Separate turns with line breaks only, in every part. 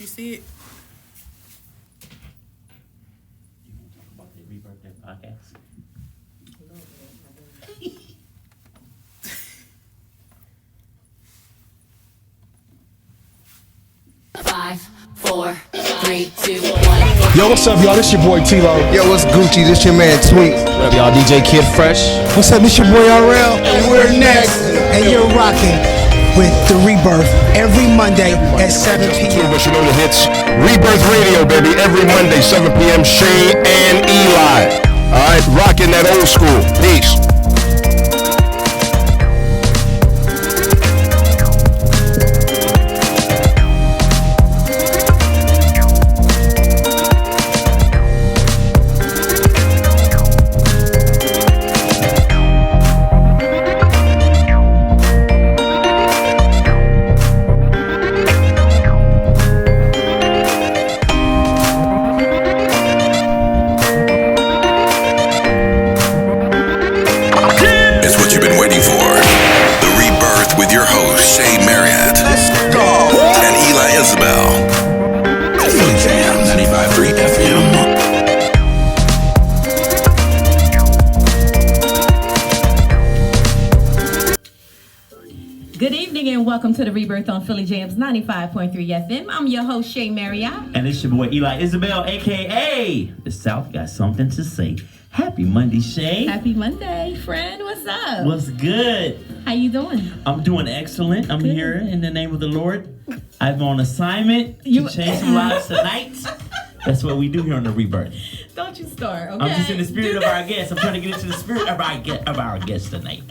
you see it.
You want to talk about the Rebirth Podcast?
5, 4, 3, 2, 1.
Yo, what's up, y'all? This your boy T-Lo.
Yo, what's Gucci? This your man Tweet.
What up, y'all? DJ Kid Fresh.
What's up? This your boy RL. And we're next.
And you're rocking with The Rebirth every Monday at 7 p.m.
Two of us, you know the hits. Rebirth Radio, baby, every Monday, 7 p.m. Shea and Eli. All right, rocking that old school. Peace.
Welcome to the Rebirth on Philly Jams 95.3 FM. I'm your host, Shea Marriott.
And it's your boy, Eli Isabel, a.k.a. The South Got Something to Say. Happy Monday, Shea.
Happy Monday, friend. What's up?
What's good?
How you doing?
I'm doing excellent. I'm here in the name of the Lord. I'm on assignment to change some lives tonight. That's what we do here on the Rebirth.
Don't you start, okay?
I'm just in the spirit of our guests. I'm trying to get into the spirit of our guest tonight.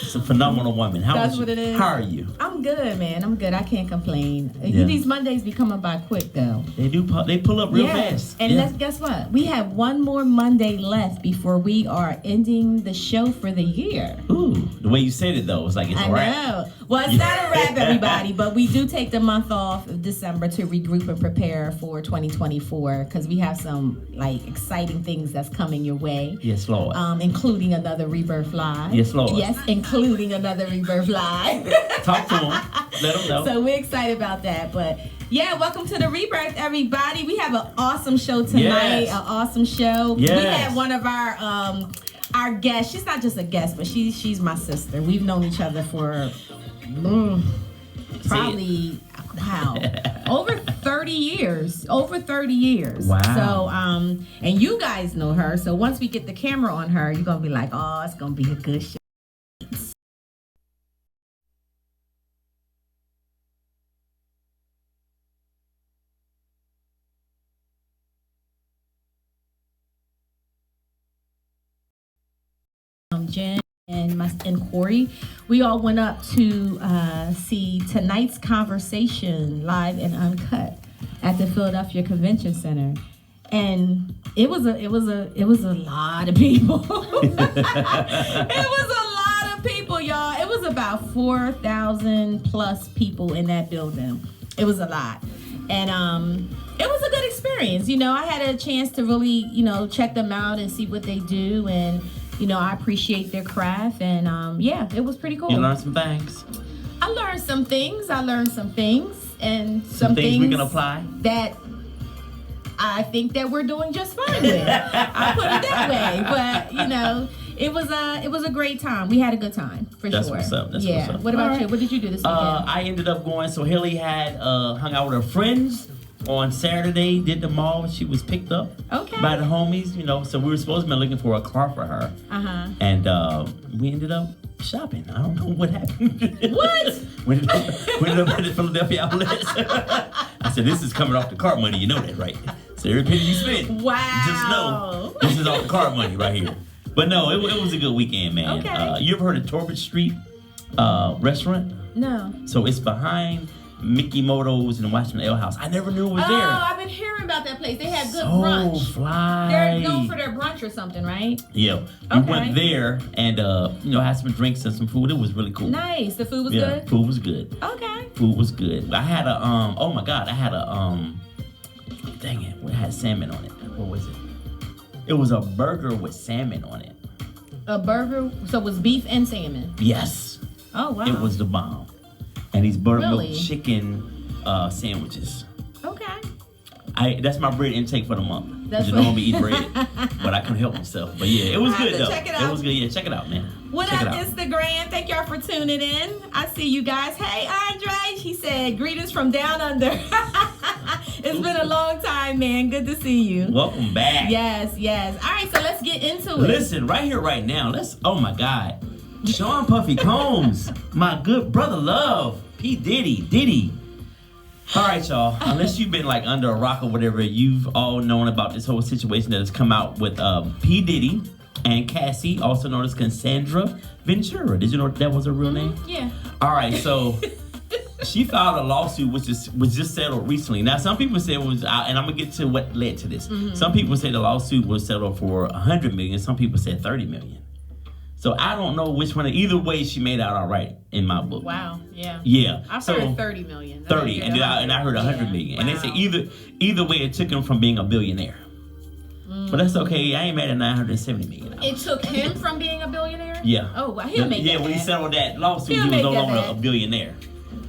It's a phenomenal woman.
That's what it is.
How are you?
I'm good, man. I'm good. I can't complain.
Yeah.
These Mondays be coming by quick, though.
They do. They pull up real fast.
And guess what? We have one more Monday left before we are ending the show for the year.
Ooh, the way you said it, though, it's like it's a wrap.
I know. Well, it's not a wrap, everybody, but we do take the month off of December to regroup and prepare for 2024 because we have some exciting things that's coming your way.
Yes, Lord.
Including another Rebirth Live.
Yes, Lord.
Yes, including another Rebirth Live.
Talk to them. Let them know.
So we're excited about that. But yeah, welcome to the Rebirth, everybody. We have an awesome show tonight.
Yes.
An awesome show.
Yes.
We had one of our guests. She's not just a guest, but she's my sister. We've known each other for probably over 30 years. Over 30 years.
Wow.
So and you guys know her. So once we get the camera on her, you're gonna be like, oh, it's gonna be a good show. Jen and Corey, we all went up to see tonight's conversation live and uncut at the Philadelphia Convention Center, and it was a lot of people. It was a lot of people, y'all. It was about 4,000 plus people in that building. It was a lot, and it was a good experience. I had a chance to really check them out and see what they do, and I appreciate their craft, and it was pretty cool.
You learned some things.
I learned some things, and some things
we can apply
that I think that we're doing just fine with. I'll put it that way. But it was a great time. We had a good time for
That's
sure.
What's up. That's
yeah.
what's up.
What about you? What did you do this weekend?
I ended up going. So Haley had hung out with her friends on Saturday. Did the mall. She was picked up by the homies. So we were supposed to be looking for a car for her. And we ended up shopping. I don't know what happened.
What?
we ended up at the Philadelphia outlets. I said, this is coming off the cart money. You know that, right? So every penny you spend, just know this is off the cart money right here. But no, it was a good weekend, man.
Okay.
You ever heard of Torbert Street restaurant?
No.
So it's behind Mickey Moto's and Washington Ale House. I never knew it was there.
Oh, I've been hearing about that place. They had good
so
brunch.
Fly.
They're known for their brunch or something, right?
Yeah. We went there and had some drinks and some food. It was really cool.
Nice. The food was good?
Food was good.
Okay.
Food was good. I had a dang it, it had salmon on it. What was it? It was a burger with salmon on it.
A burger? So it was beef and salmon?
Yes.
Oh, wow.
It was the bomb. And these buttermilk chicken sandwiches.
Okay.
That's my bread intake for the month.
That's
you know I'm eat bread, but I couldn't help myself. But yeah, it was good though.
Check it out.
It was good. Yeah, check it out, man.
What up, Instagram? Thank y'all for tuning in. I see you guys. Hey, Andre. He said, greetings from down under. It's been a long time, man. Good to see you.
Welcome back.
Yes. All right, so let's get into it.
Listen, right here, right now. Oh my God. Sean Puffy Combs, my good brother love. P. Diddy. All right, y'all. Unless you've been like under a rock or whatever, you've all known about this whole situation that has come out with P. Diddy and Cassie, also known as Cassandra Ventura. Did you know that was her real name?
Yeah.
All right, so she filed a lawsuit which was just settled recently. Now, some people say it was, and I'm gonna get to what led to this. Mm-hmm. Some people say the lawsuit was settled for $100 million. Some people said $30 million. So I don't know which one. Either way, she made out all right in my book.
Wow. Yeah.
Yeah.
I've heard 30 million.
30, and I heard 100 million.
Wow.
And they say either way, it took him from being a billionaire. But that's okay. I ain't mad at 970 million.
It took him from being a billionaire?
Yeah.
Oh, well, he'll make that.
Yeah, when he settled that lawsuit, he was no longer a billionaire.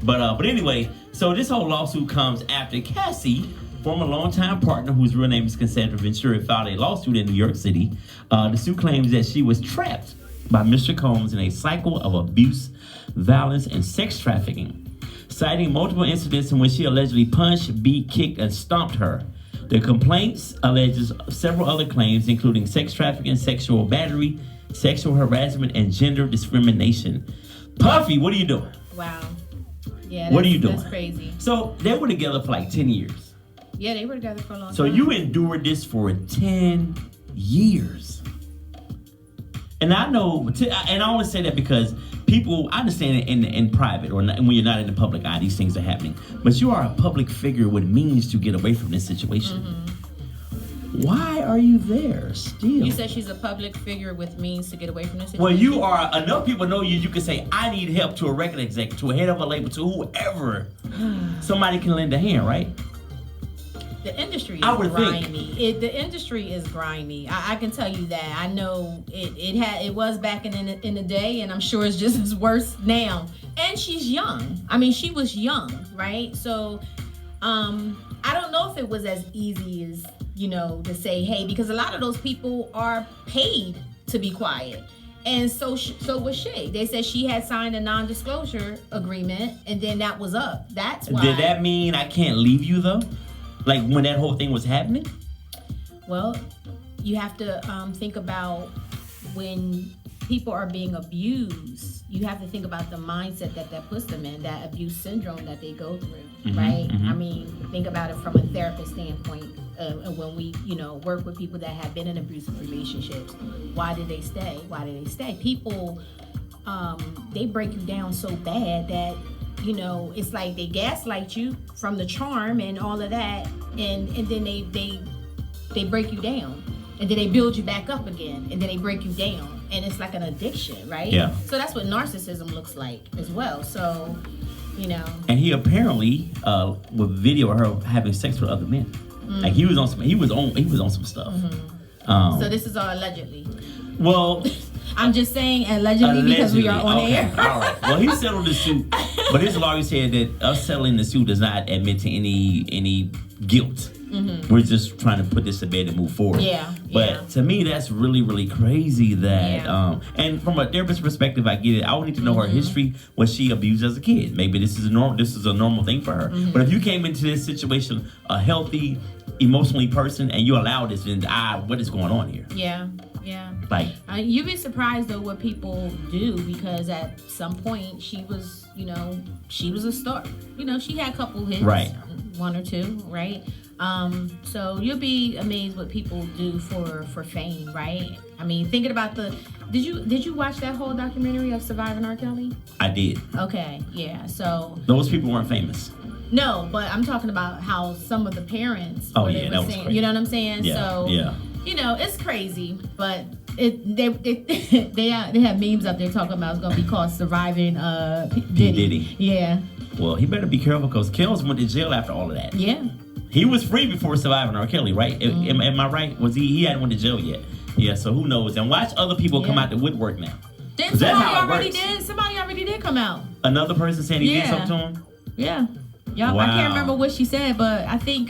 But anyway, so this whole lawsuit comes after Cassie, former longtime partner whose real name is Cassandra Ventura, filed a lawsuit in New York City. The suit claims that she was trapped by Mr. Combs in a cycle of abuse, violence, and sex trafficking, citing multiple incidents in which he allegedly punched, beat, kicked, and stomped her. The complaints alleges several other claims, including sex trafficking, sexual battery, sexual harassment, and gender discrimination. Puffy, what are you doing?
Wow. Yeah,
what are you doing?
That's crazy.
So they were together for like 10 years.
Yeah, they were together for a long time.
So you endured this for 10 years. And I know, and I always say that because people, I understand it in private or when you're not in the public eye, these things are happening. But you are a public figure with means to get away from this situation. Mm-hmm. Why are you there still?
You said she's a public figure with means to get away from this situation?
Well, you are, enough people know you can say, I need help to a record executive, to a head of a label, to whoever. Somebody can lend a hand, right?
The industry is grimy. The industry is grimy. I can tell you that. I know it was back in the day, and I'm sure it's just as worse now. And she's young. I mean, she was young, right? So, I don't know if it was as easy as, to say, hey, because a lot of those people are paid to be quiet. And so was Shea. They said she had signed a non-disclosure agreement, and then that was up. That's why.
Did that mean I can't leave you, though? Like when that whole thing was happening?
Well, you have to think about when people are being abused. You have to think about the mindset that puts them in, that abuse syndrome that they go through, right? Mm-hmm. I mean, think about it from a therapist standpoint. When we, work with people that have been in abusive relationships, why did they stay? People, they break you down so bad that it's like they gaslight you from the charm and all of that, and then they break you down, and then they build you back up again, and then they break you down, and it's like an addiction, right?
Yeah.
So that's what narcissism looks like as well. So,
And he apparently would video her having sex with other men. Mm-hmm. Like he was on some stuff.
Mm-hmm. So this is all allegedly.
Well.
I'm just saying allegedly because we are on air.
All right. Well, he settled the suit, but his lawyer said that us settling the suit does not admit to any guilt. Mm-hmm. We're just trying to put this to bed and move forward.
Yeah.
But to me, that's really, really crazy that, and from a therapist perspective, I get it. I would need to know her history. Was she abused as a kid? Maybe this is a normal thing for her. Mm-hmm. But if you came into this situation a healthy, emotionally person, and you allow this, then what is going on here?
Yeah. Like you'd be surprised though what people do, because at some point she was a star. She had a couple hits,
right?
One or two, right? So you'll be amazed what people do for fame, right? I mean, thinking about did you watch that whole documentary of Surviving R. Kelly?
I did.
Okay, yeah. So
those people weren't famous.
No, but I'm talking about how some of the parents.
Oh yeah, that was crazy.
You know what I'm saying?
Yeah.
So
yeah.
It's crazy, but they have memes up there talking about it's gonna be called Surviving Diddy. Yeah.
Well, he better be careful because Kells went to jail after all of that.
Yeah.
He was free before Surviving R. Kelly, right? Mm-hmm. Am I right? Was he hadn't went to jail yet? Yeah. So who knows? And watch other people come out the woodwork now.
Somebody already did come out.
Another person saying he did something to him.
Yeah. Yup, I can't remember what she said, but I think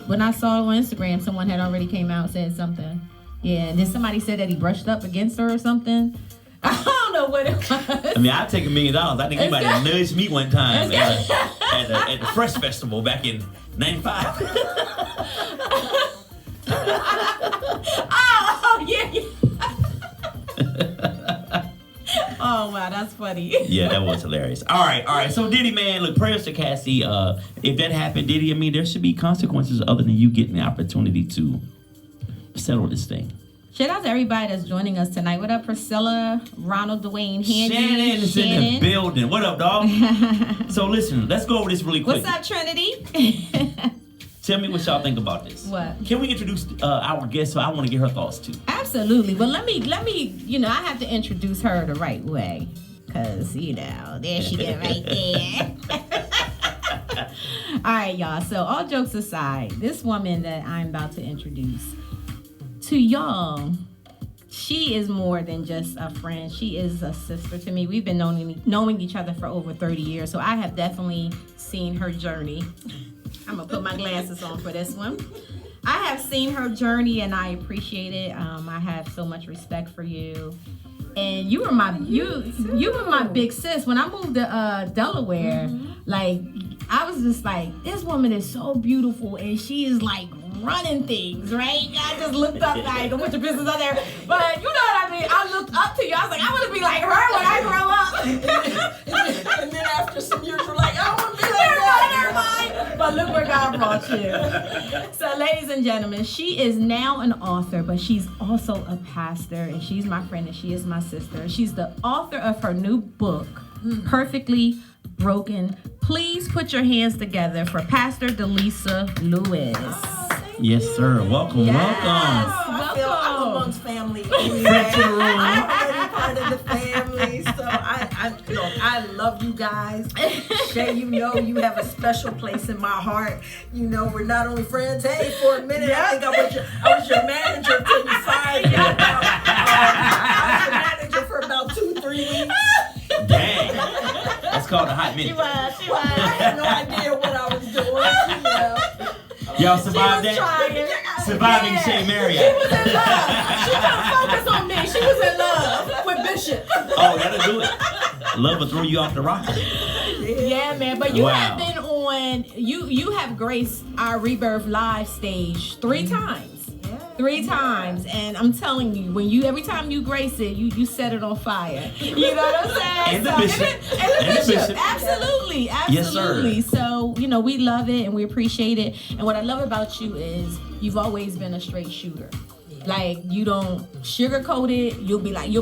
when I saw it on Instagram, someone had already came out and said something. Yeah, and then somebody said that he brushed up against her or something. I don't know what it was.
I mean, I'd take $1 million. I think anybody nudged me one time at the Fresh Festival back in '95.
Oh, yeah. Oh, wow, that's funny.
Yeah, that was hilarious. All right. So, Diddy, man, look, prayers to Cassie. If that happened, Diddy, I mean, there should be consequences other than you getting the opportunity to settle this thing.
Shout out to everybody that's joining us tonight. What up, Priscilla, Ronald, Dwayne, Handy,
Shannon is in the building. What up, dog? So, listen, let's go over this really quick.
What's up, Trinity?
Tell me what y'all think about this.
What?
Can we introduce our guest? So I want to get her thoughts too.
Absolutely. But let me, I have to introduce her the right way. Because, there she is right there. All right, y'all. So all jokes aside, this woman that I'm about to introduce to y'all, she is more than just a friend. She is a sister to me. We've been knowing each other for over 30 years. So I have definitely seen her journey. I'm going to put my glasses on for this one. I have seen her journey and I appreciate it. I have so much respect for you. And you were my big sis. When I moved to Delaware, like I was just like, this woman is so beautiful and she is like running things, right? I just looked up like a bunch of business out there. But you know what I mean? I looked up to you. I was like, I want to be like her when I grow up.
And then after some years, we're like, I want to be like that.
But look where God brought you. So, ladies and gentlemen, she is now an author, but she's also a pastor, and she's my friend, and she is my sister. She's the author of her new book, Perfectly Broken. Please put your hands together for Pastor DeLisa Lewis.
Yes, sir. Welcome, welcome.
I feel I'm amongst family. I'm already part of the family, so I love you guys. Shay, you have a special place in my heart. We're not only friends. Hey, for a minute, I think I was your manager until you fired me. I was your manager for about 2-3 weeks.
Dang. That's called a hot minute.
She was.
I had no idea what I was doing.
Y'all survived that? Surviving Shea Marriott.
She was in love. She couldn't focus on me. She was in love with Bishop.
Oh, that'll do it. Love will throw you off the rocker.
Yeah, man. But you have been on, you have graced our Rebirth live stage 3 times. 3 times, and I'm telling you, every time you grace it, you set it on fire. You know what I'm saying?
And the bishop.
And the bishop. Absolutely.
Yes, sir.
So, we love it and we appreciate it. And what I love about you is you've always been a straight shooter. Yeah. Like, you don't sugarcoat it. You'll be like, and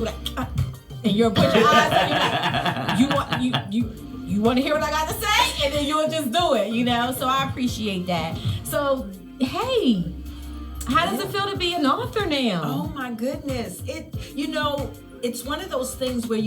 you'll put your eyes on you like, you want to hear what I got to say? And then you'll just do it, So I appreciate that. So, hey, how does it feel to be an author now?
Oh my goodness. It's one of those things where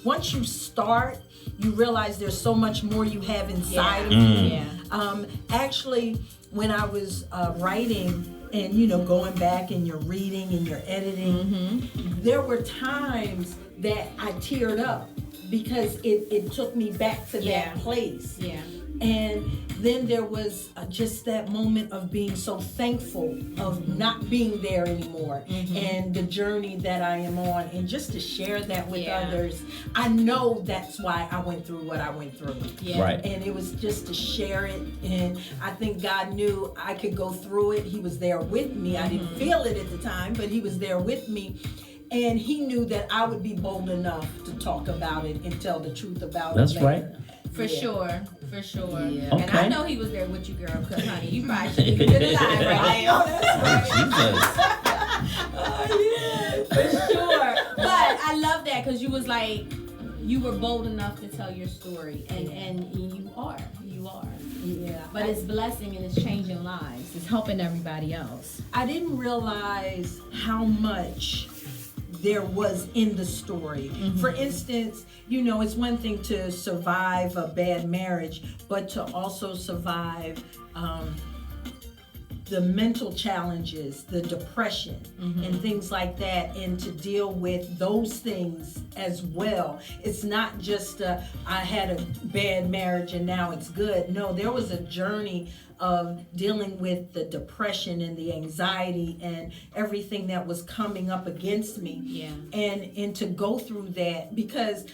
once you start, you realize there's so much more you have inside of you.
Yeah.
Actually, when I was writing and, going back and you're reading and you're editing, there were times that I teared up because it took me back to that place.
Yeah.
And then there was just that moment of being so thankful of not being there anymore and the journey that I am on, and just to share that with others. I know that's why I went through what I went through.
Yeah.
Right.
And it was just to share it, and I think God knew I could go through it. He was there with me. I didn't feel it at the time, but he was there with me. And he knew that I would be bold enough to talk about it and tell the truth about
That's
it later.
right.
For sure. Yeah.
Okay.
And I know he was there with you, girl, because, honey, you probably should have been alive right now.
Oh, yeah.
For sure. But I love that because you was like, you were bold enough to tell your story. And you are.
Yeah.
But it's blessing and it's changing lives. It's helping everybody else.
I didn't realize how much there was in the story. For instance, it's one thing to survive a bad marriage, but to also survive the mental challenges, the depression, and things like that, and to deal with those things as well. It's not just I had a bad marriage and now it's good. No, there was a journey of dealing with the depression and the anxiety and everything that was coming up against me. Yeah. And to go through that, because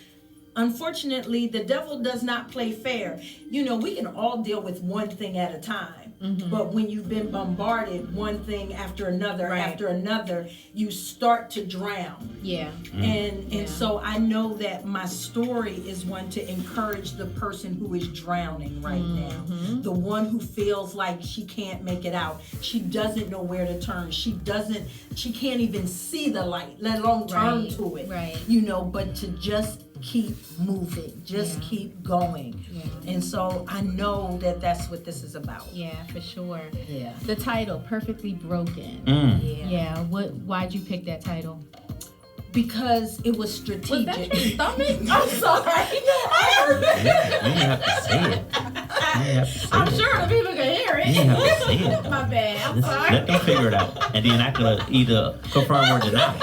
unfortunately, the devil does not play fair. You know, we can all deal with one thing at a time. But when you've been bombarded one thing after another, you start to drown. Yeah. And so I know that my story is one to encourage the person who is drowning right now. The one who feels like she can't make it out. She doesn't know where to turn. She can't even see the light, let alone turn to it. Right. You know, but to just keep moving, just keep going. And so I know that that's what this is about.
Yeah, for sure. Yeah. The title, Perfectly Broken. Yeah. Why'd you pick that title?
Because it was strategic.
Was that your stomach? I'm sorry.
I heard that. You didn't have to say it.
I'm sure the people can hear it.
You didn't have to say it.
My bad. I'm sorry.
Let them figure it out. And then I could either confirm or deny.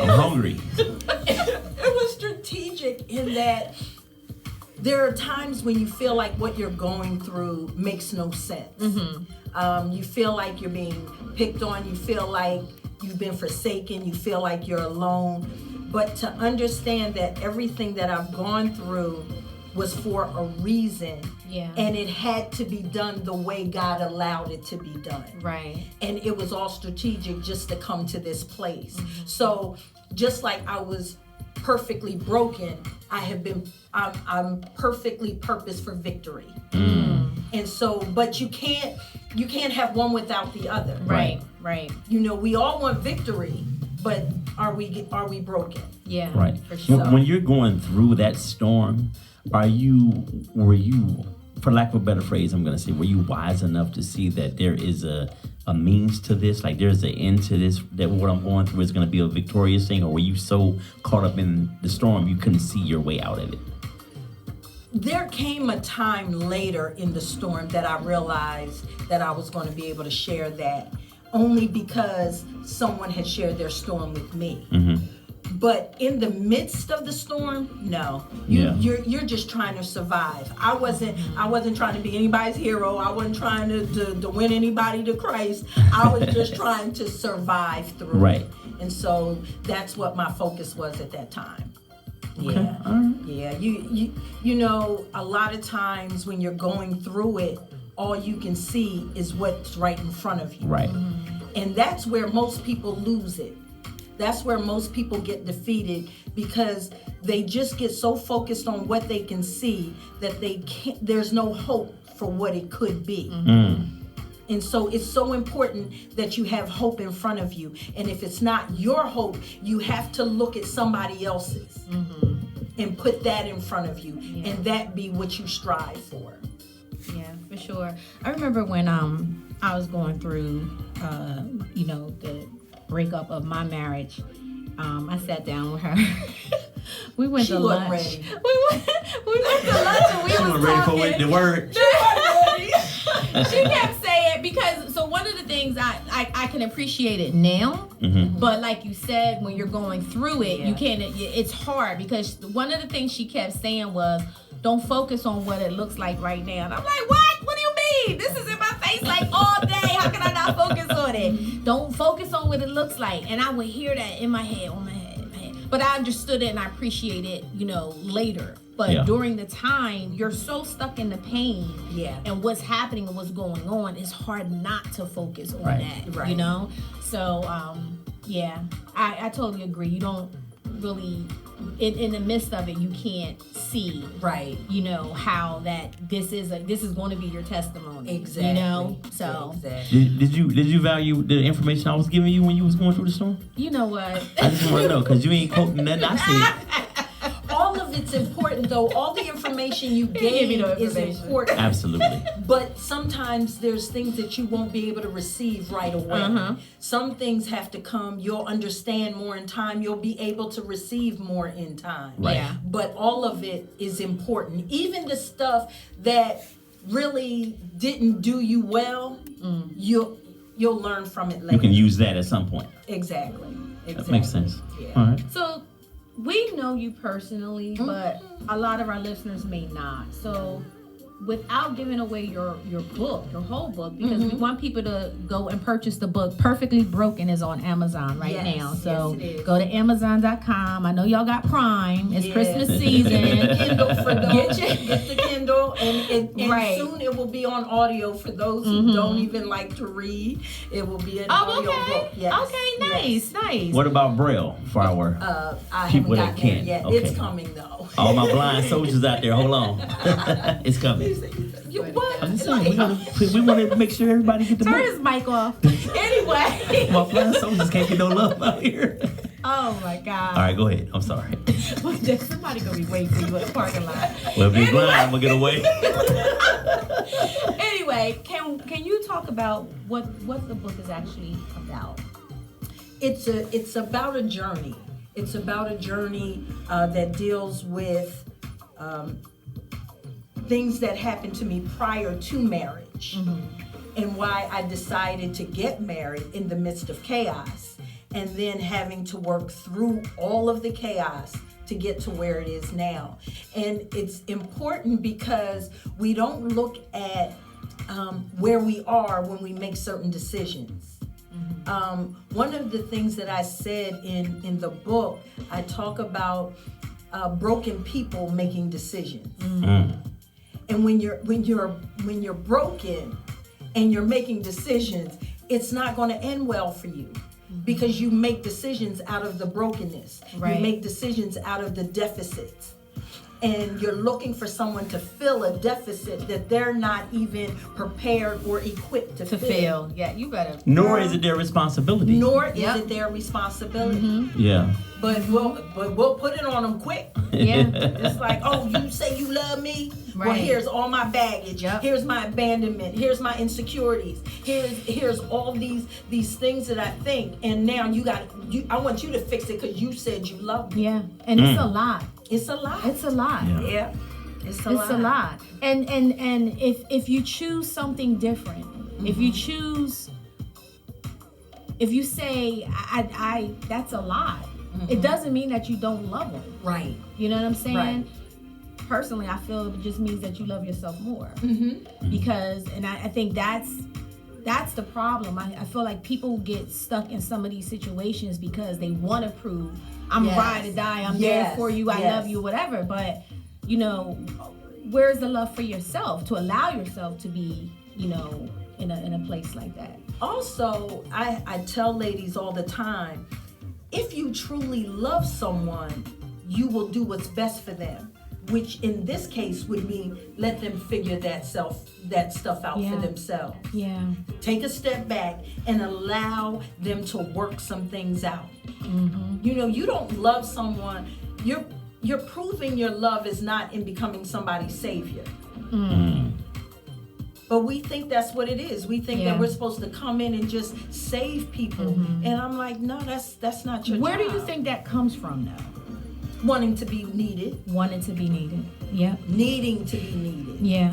I'm hungry.
It was strategic in that there are times when you feel like what you're going through makes no sense. You feel like you're being picked on. You feel like you've been forsaken. You feel like you're alone. But to understand that everything that I've gone through was for a reason. Yeah. And it had to be done the way God allowed it to be done. Right. And it was all strategic just to come to this place. So just like I was perfectly broken, I'm perfectly purposed for victory. And so, but you can't have one without the other. Right. You know, we all want victory, but are we broken? Yeah.
Right.
For sure.
When you're going through that storm, were you, for lack of a better phrase, I'm going to say, were you wise enough to see that there is a means to this? Like there's an end to this, that what I'm going through is going to be a victorious thing? Or were you so caught up in the storm you couldn't see your way out of it?
There came a time later in the storm that I realized that I was going to be able to share that, only because someone had shared their storm with me. But in the midst of the storm, no. You're just trying to survive. I wasn't trying to be anybody's hero. I wasn't trying to win anybody to Christ. I was just trying to survive through it. And so that's what my focus was at that time. Yeah. Yeah. You know, a lot of times when you're going through it, all you can see is what's right in front of you. Right. And that's where most people lose it. That's where most people get defeated, because they just get so focused on what they can see that there's no hope for what it could be. And so it's so important that you have hope in front of you. And if it's not your hope, you have to look at somebody else's and put that in front of you, and that be what you strive for.
Yeah, for sure. I remember when I was going through, the breakup of my marriage. I sat down with her. We went to lunch.
Ready.
We went to lunch and we was
talking. Ready for the word.
She kept saying, because one of the things I can appreciate it now, but like you said, when you're going through it, you can't. It's hard, because one of the things she kept saying was, don't focus on what it looks like right now. And I'm like, what? What do you mean? This is in my face like all day. How can I not focus on it? Don't focus on what it looks like. And I would hear that in my head, But I understood it and I appreciate it, later. But during the time, you're so stuck in the pain and what's happening and what's going on, it's hard not to focus on that, So, I totally agree. You don't really, in the midst of it, you can't see, how that this is going to be your testimony.
Exactly.
So.
Exactly.
Did you value the information I was giving you when you was going through the storm?
You know what?
I just want to know, because you ain't quoting nothing I said.
All of it's important, though. All the information you gave is important.
Absolutely.
But sometimes there's things that you won't be able to receive right away. Some things have to come. You'll understand more in time. You'll be able to receive more in time.
Right.
Yeah. But all of it is important. Even the stuff that really didn't do you well, you'll learn from it later.
You can use that at some point.
Exactly.
That makes sense.
Yeah.
All right.
So we know you personally, but a lot of our listeners may not. So without giving away your book, your whole book, because we want people to go and purchase the book. Perfectly Broken is on Amazon right now. So go to Amazon.com. I know y'all got Prime. It's Christmas season.
Kindle for those. Get the Kindle, and soon it will be on audio for those who don't even like to read. It will be an audio book. Yes.
Okay, nice.
What about Braille for our
I
people
haven't
that
gotten
can?
there yet.
Okay.
It's coming though.
All my blind soldiers out there, hold on. It's coming.
What?
I'm just saying, we want to make sure everybody get the
Turn
book.
his mic off. Anyway.
My blind soldiers can't get no love out here.
Oh my God.
All right, go ahead. I'm sorry.
Somebody gonna be waiting for you at the parking lot.
Well, if you're blind, I'm gonna get away.
Anyway, can you talk about what the book is actually about?
It's about a journey. It's about a journey that deals with things that happened to me prior to marriage, and why I decided to get married in the midst of chaos, and then having to work through all of the chaos to get to where it is now. And it's important because we don't look at where we are when we make certain decisions. One of the things that I said in the book, I talk about broken people making decisions. And when you're broken and you're making decisions, it's not going to end well for you, because you make decisions out of the brokenness.
Right.
You make decisions out of the deficits. And you're looking for someone to fill a deficit that they're not even prepared or equipped to fill.
Yeah, you better.
Nor is it their responsibility.
Nor is it their responsibility.
Yeah.
But we'll put it on them quick.
Yeah.
It's like, oh, you say you love me?
Right.
Well, here's all my baggage.
Yep.
Here's my abandonment. Here's my insecurities. Here's all these things that I think. And now I want you to fix it because you said you love me.
Yeah, and it's a lot.
It's a lot.
It's a lot.
Yeah. It's a
lot. And if you choose something different, if you say I that's a lot, it doesn't mean that you don't love them.
Right.
You know what I'm saying?
Right.
Personally, I feel it just means that you love yourself more. Because, and I think that's the problem. I feel like people get stuck in some of these situations because they want to prove I'm ride or die, I'm there for you, I love you, whatever. But, you know, where's the love for yourself to allow yourself to be, you know, in a place like that?
Also, I tell ladies all the time, if you truly love someone, you will do what's best for them, which in this case would mean let them figure that stuff out for themselves.
Yeah.
Take a step back and allow them to work some things out. You know, you don't love someone, you're proving your love is not in becoming somebody's savior. But we think that's what it is. We think that we're supposed to come in and just save people. And I'm like, no, that's not your job.
Where do you think that comes from, though?
Wanting to be needed.
Wanting to be needed. Yeah.
Needing to be needed.
Yeah.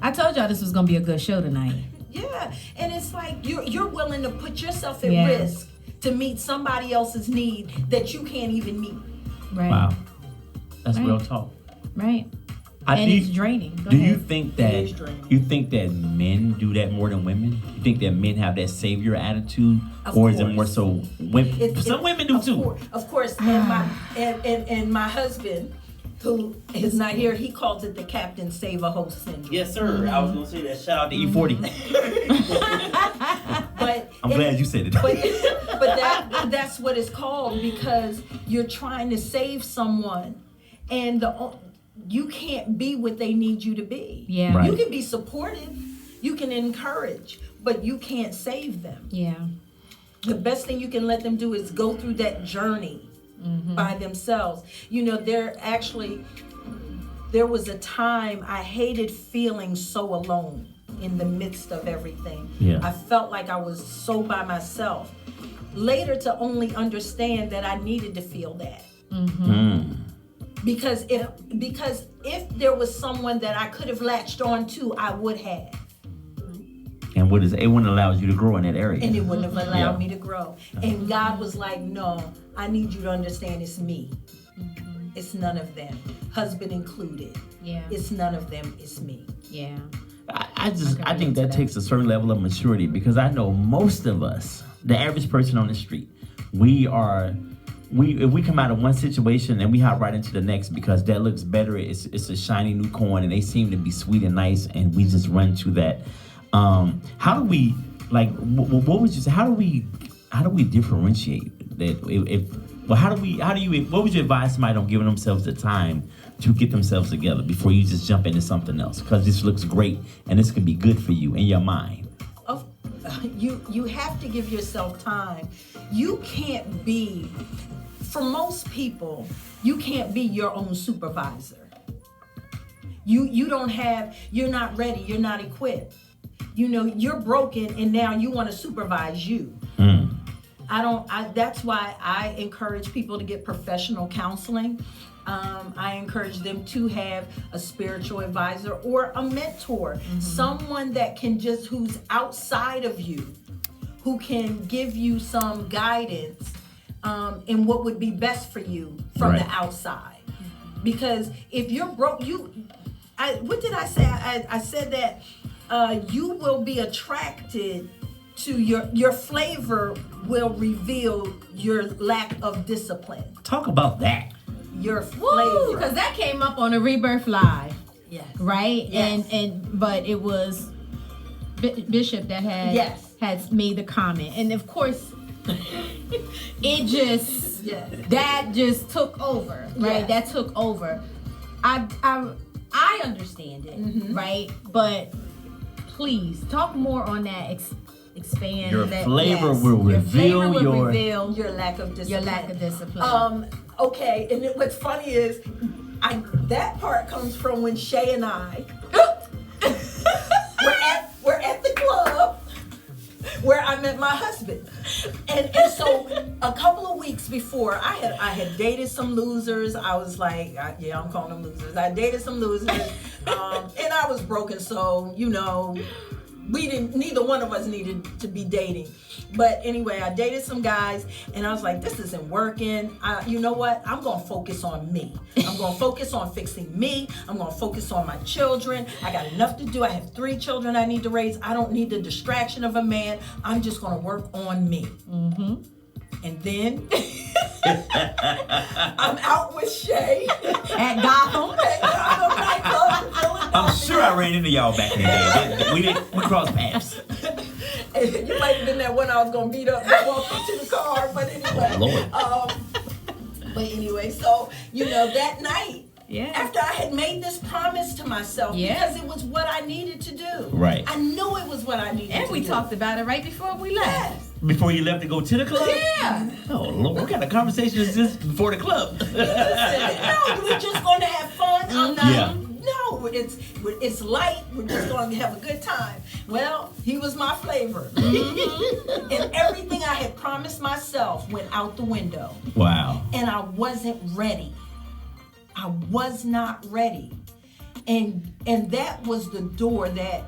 I told y'all this was gonna be a good show tonight.
Yeah, and it's like you're willing to put yourself at risk to meet somebody else's need that you can't even meet.
Right.
Wow. That's real talk.
Right. It's draining. Go
do
ahead.
You think that men do that more than women? You think that men have that savior attitude, or is it more so women? Some women do too.
Of course, and my husband, who is not here, he calls it the Captain Save a Host syndrome.
Yes, sir. I was gonna say that. Shout out to E40.
But
I'm glad you said it.
But that's what it's called, because you're trying to save someone, and you can't be what they need you to be.
Yeah.
Right.
You can be supportive, you can encourage, but you can't save them.
Yeah.
The best thing you can let them do is go through that journey by themselves. You know, there was a time I hated feeling so alone in the midst of everything.
Yeah.
I felt like I was so by myself. Later, to only understand that I needed to feel that. Because if there was someone that I could have latched on to, I would have.
And it wouldn't allow you to grow in that area.
And it wouldn't have allowed me to grow. And God was like, no, I need you to understand it's me. It's none of them. Husband included. Yeah. It's none of them, it's me.
Yeah.
I think that takes a certain level of maturity, because I know most of us, the average person on the street, if we come out of one situation and we hop right into the next because that looks better, it's a shiny new coin and they seem to be sweet and nice, and we just run to that. How do we, like, what would you say? How do we differentiate that? What would you advise somebody on giving themselves the time to get themselves together before you just jump into something else? Because this looks great and this can be good for you in your mind.
You have to give yourself time. You can't be, for most people, you can't be your own supervisor. You're not ready, you're not equipped. You're broken and now you want to supervise you. That's why I encourage people to get professional counseling. I encourage them to have a spiritual advisor or a mentor, someone that who's outside of you, who can give you some guidance in what would be best for you from the outside. Because if you're broke, what did I say? I said that you will be attracted to your flavor will reveal your lack of discipline.
Talk about that.
Your flavor.
Because that came up on a Rebirth Live.
Yes.
Right?
Yes.
But it was Bishop that had made the comment. And of course, it just that just took over. Right? That took over. I understand it, right? But please talk more on that. Expand
your
that.
Flavor will reveal
your lack of discipline.
Your lack of discipline.
Okay, and what's funny is that part comes from when Shea and I we're at the club where I met my husband, and so a couple of weeks before I had dated some losers. I was like, I'm calling them losers. I dated some losers, and I was broken, so neither one of us needed to be dating. But anyway, I dated some guys and I was like, this isn't working. You know what? I'm going to focus on me. I'm going to focus on fixing me. I'm going to focus on my children. I got enough to do. I have 3 children I need to raise. I don't need the distraction of a man. I'm just going to work on me. And then I'm out with Shea
at Gotham
nightclub.
I'm sure I ran into y'all back in the day. We crossed paths.
You might have been that one I was gonna beat up and walk into the car, but anyway.
Oh,
Lord. So that night, after I had made this promise to myself, because it was what I needed to do.
Right.
I knew it was what I needed to do.
And we talked about it right before we left.
Yes.
Before you left to go to the club?
Yeah.
Oh, Lord. What kind of conversation is this before the club?
Listen, no, we're just going to have fun. I'm not. No, it's light. We're just going to have a good time. Well, he was my flavor. And everything I had promised myself went out the window.
Wow.
And I wasn't ready. I was not ready. And that was the door that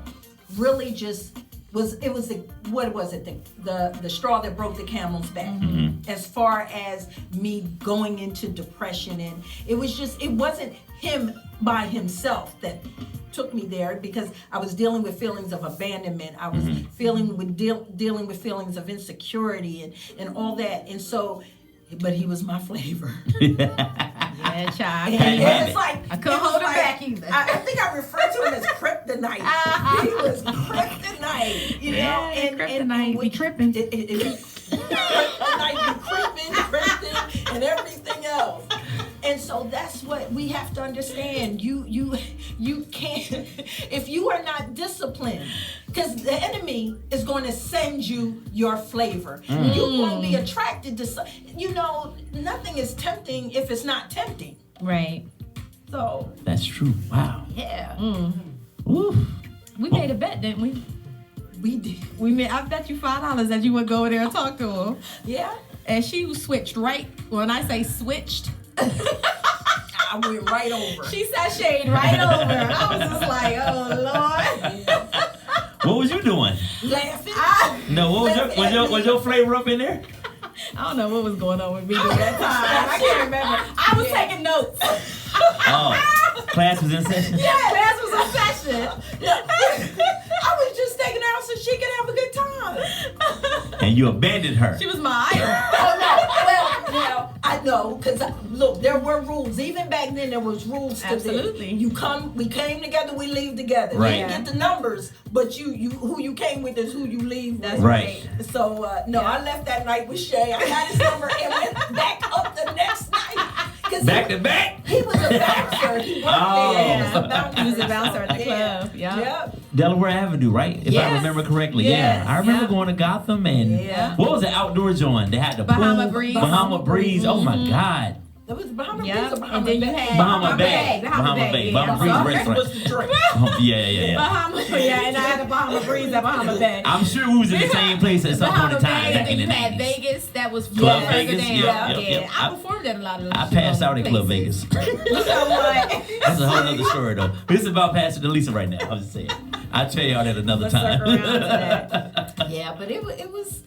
really just was, it was the straw that broke the camel's back. As far as me going into depression, and it wasn't him by himself that took me there, because I was dealing with feelings of abandonment. I was dealing with feelings of insecurity and all that. And so, but he was my flavor.
Yeah, child.
And it's like,
I couldn't hold it back either.
I think I referred to him as kryptonite. He was kryptonite, you know. And
kryptonite be tripping.
Kryptonite be tripping, and everything else. And so that's what we have to understand. You can't, if you are not disciplined, because the enemy is going to send you your flavor. You won't be attracted to, nothing is tempting if it's not tempting.
Right.
So.
That's true. Wow.
Yeah.
Woo.
We made a bet, didn't we?
We did.
I bet you $5 that you would go over there and talk to him.
Yeah.
And she was switched right. When I say switched.
I went right over.
She sashayed right over. I was just like, oh Lord.
What was you doing?
Laughing.
No, what was your flavor up in there?
I don't know what was going on with me during that time. I can't remember. I was taking notes.
Oh, class was in session?
Yeah, class was in session.
I was just taking her out so she could have a good time.
And you abandoned her.
She was my idol.
Oh no! Well, I know because look, there were rules. Even back then, there was rules to
Absolutely.
this. We came together, we leave together.
Right.
You didn't get the numbers, but you who you came with is who you leave with.
That's
right.
So I left that night with Shay. I got his number and went back up the next night.
Back to back.
He was a bouncer. He worked there. He was a bouncer.
He was a bouncer at the club. Yeah.
Yep.
Delaware Avenue, right? If I remember correctly.
Yes.
Yeah. I remember going to Gotham and what was the outdoor joint? They had the
Bahama
pool.
Breeze.
Bahama Breeze. Oh my God.
It was Bahama
Yep.
Breeze or Bahama
And then you
Bay?
had
Bahama Bay.
Bahama Bay. Yeah.
Bahama Breeze
Bahama
restaurant.
was the drink.
Oh, yeah.
Bahama, and I had a Bahama Breeze at Bahama Bay.
I'm sure we was in the same place at some point
Bahama
in time
Bay,
back
and
in
then
the
you had
90s.
Vegas. That was
Club
further
Vegas,
down.
yep.
I performed at a lot of those.
I passed out at Club Vegas.
So what?
That's a whole other story though. This is about Pastor DeLisa right now. I'm just saying. I'll tell y'all that another
Let's
time.
circle around to that.
Yeah, but it was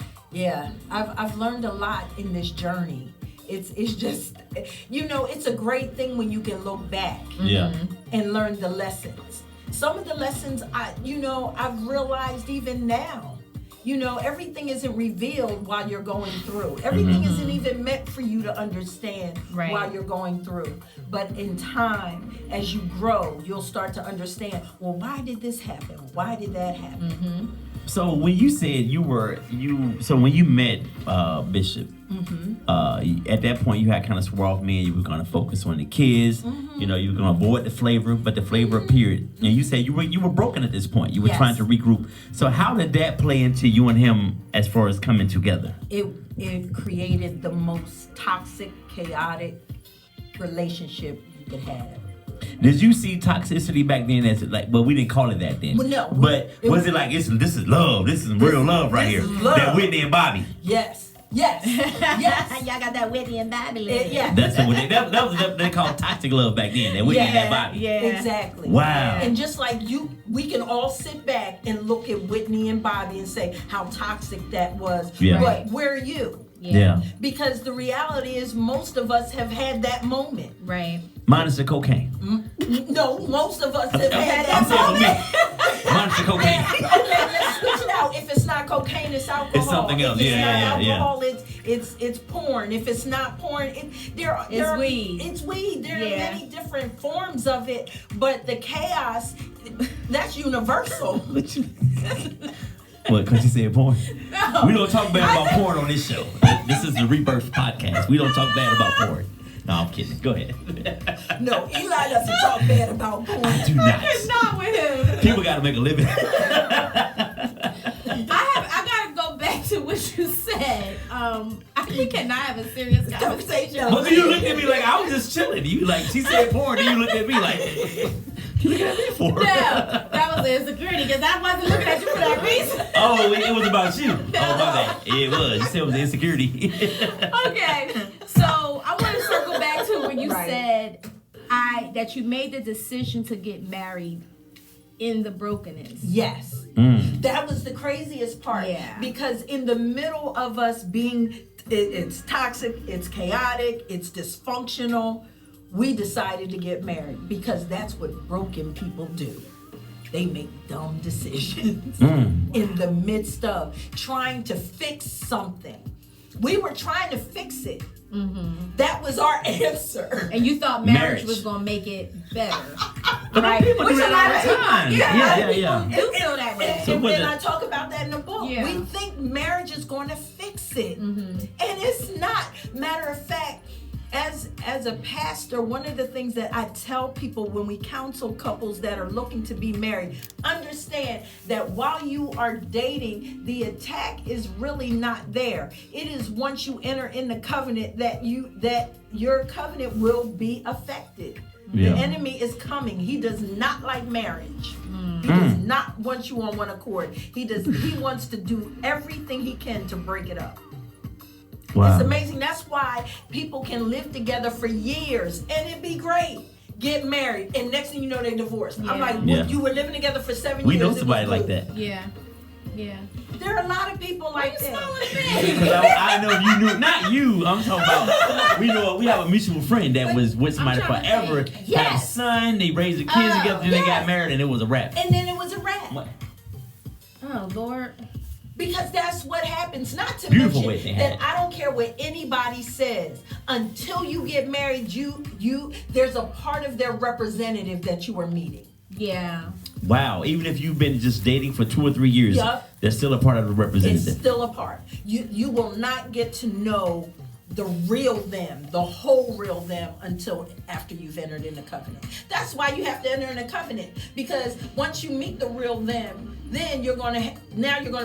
I've learned a lot in this journey. It's just it's a great thing when you can look back and learn the lessons. Some of the lessons I've realized even now. Everything isn't revealed while you're going through. Everything isn't even meant for you to understand while you're going through. But in time, as you grow, you'll start to understand, well, why did this happen? Why did that happen?
So when you said when you met Bishop, at that point you had kind of swore off me and you were going to focus on the kids. You were going to avoid the flavor, but the flavor appeared. And you said you were broken at this point. You were trying to regroup. So how did that play into you and him as far as coming together?
It created the most toxic, chaotic relationship you could have.
Did you see toxicity back then as like? Well, we didn't call it that then.
Well, no.
But was it like this is love? This is real love right here.
Love.
That Whitney and Bobby.
Yes.
Y'all got that Whitney and Bobby love.
Yeah.
That's what that was they called toxic love back then. That Whitney and that Bobby.
Yeah.
Exactly.
Wow.
And just like we can all sit back and look at Whitney and Bobby and say how toxic that was.
Yeah.
But where are you?
Yeah.
Because the reality is most of us have had that moment.
Right.
Minus the cocaine.
No, most of us have had
I'm
that
saying for
moment.
me. Minus the cocaine.
Okay, let's switch it out. If it's not cocaine, it's alcohol.
It's something else.
If it's
Yeah.
not alcohol, it's porn. If it's not porn, it's
weed.
It's weed. There are
Yeah.
many different forms of it, but the chaos, that's universal.
What? Because you said porn?
No.
We don't talk bad about porn on this show. This is the Rebirth Podcast. We don't talk bad about porn. No, I'm kidding. Go ahead.
No, Eli doesn't talk bad about porn.
I do not.
It's not with him.
People got to make a living.
I gotta go back to what you said. We cannot have a serious conversation.
But you looked at me like I was just chilling. You like she said porn, and you looked at me like you looking at me for?
No, that was insecurity because I wasn't looking at you for that reason.
Oh, it was about you. Oh, my bad. It was. You said it was insecurity.
Okay, so I want to circle back to when you said that you made the decision to get married in the brokenness.
Yes. That was the craziest part.
Yeah.
Because in the middle of us being, it's toxic, it's chaotic, it's dysfunctional, we decided to get married because that's what broken people do. They make dumb decisions in the midst of trying to fix something. We were trying to fix it. That was our answer.
And you thought marriage was going to make it better.
Right? People do that all the time. Yeah.
You feel that way.
So
And I talk about that in the book.
Yeah.
We think marriage is going to fix it. And it's not. Matter of fact, as a pastor, one of the things that I tell people when we counsel couples that are looking to be married, understand that while you are dating, the attack is really not there. It is once you enter in the covenant that your covenant will be affected.
Yeah.
The enemy is coming. He does not like marriage. He does not want you on one accord. He wants to do everything he can to break it up.
Wow.
It's amazing. That's why people can live together for years and it'd be great. Get married, and next thing you know, they divorced. I'm like, you were living together for 7 years.
We know somebody like that.
Yeah.
There are a lot of people like that.
Because I know you knew, not you. I'm talking about. We have a mutual friend that was with somebody forever. Had a son. They raised the kids together. Then they got married, and it was a wrap.
And then it was a wrap.
What?
Oh Lord.
Because that's what happens. Not to
Beautiful
mention that I don't care what anybody says. Until you get married, there's a part of their representative that you are meeting.
Yeah.
Wow. Even if you've been just dating for 2 or 3 years, they're still a part of the representative.
It's still a part. You will not get to know the real them, the whole real them, until after you've entered in the covenant. That's why you have to enter in a covenant, because once you meet the real them, then you're gonna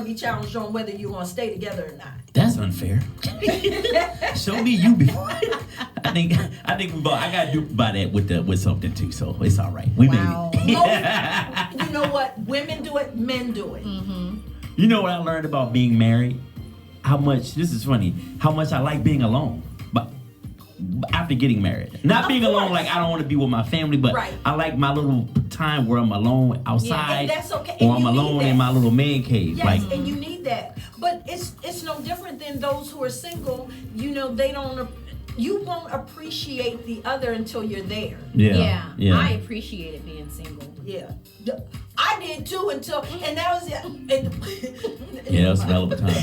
be challenged on whether you're gonna stay together or not.
That's unfair. Show me you before. I think I gotta do by that with something too. So it's all right. We made it.
You know what? Women do it. Men do it.
Mm-hmm.
You know what I learned about being married? How much I like being alone, but after getting married, not being alone like I don't want to be with my family, but I like my little time where I'm alone outside,
and that's okay.
Or I'm alone in my little man cave.
Yes, and you need that. But it's no different than those who are single. You know, you won't appreciate the other until you're there.
Yeah. I appreciated being single.
Yeah. I did too and that was
that was a hell of a time.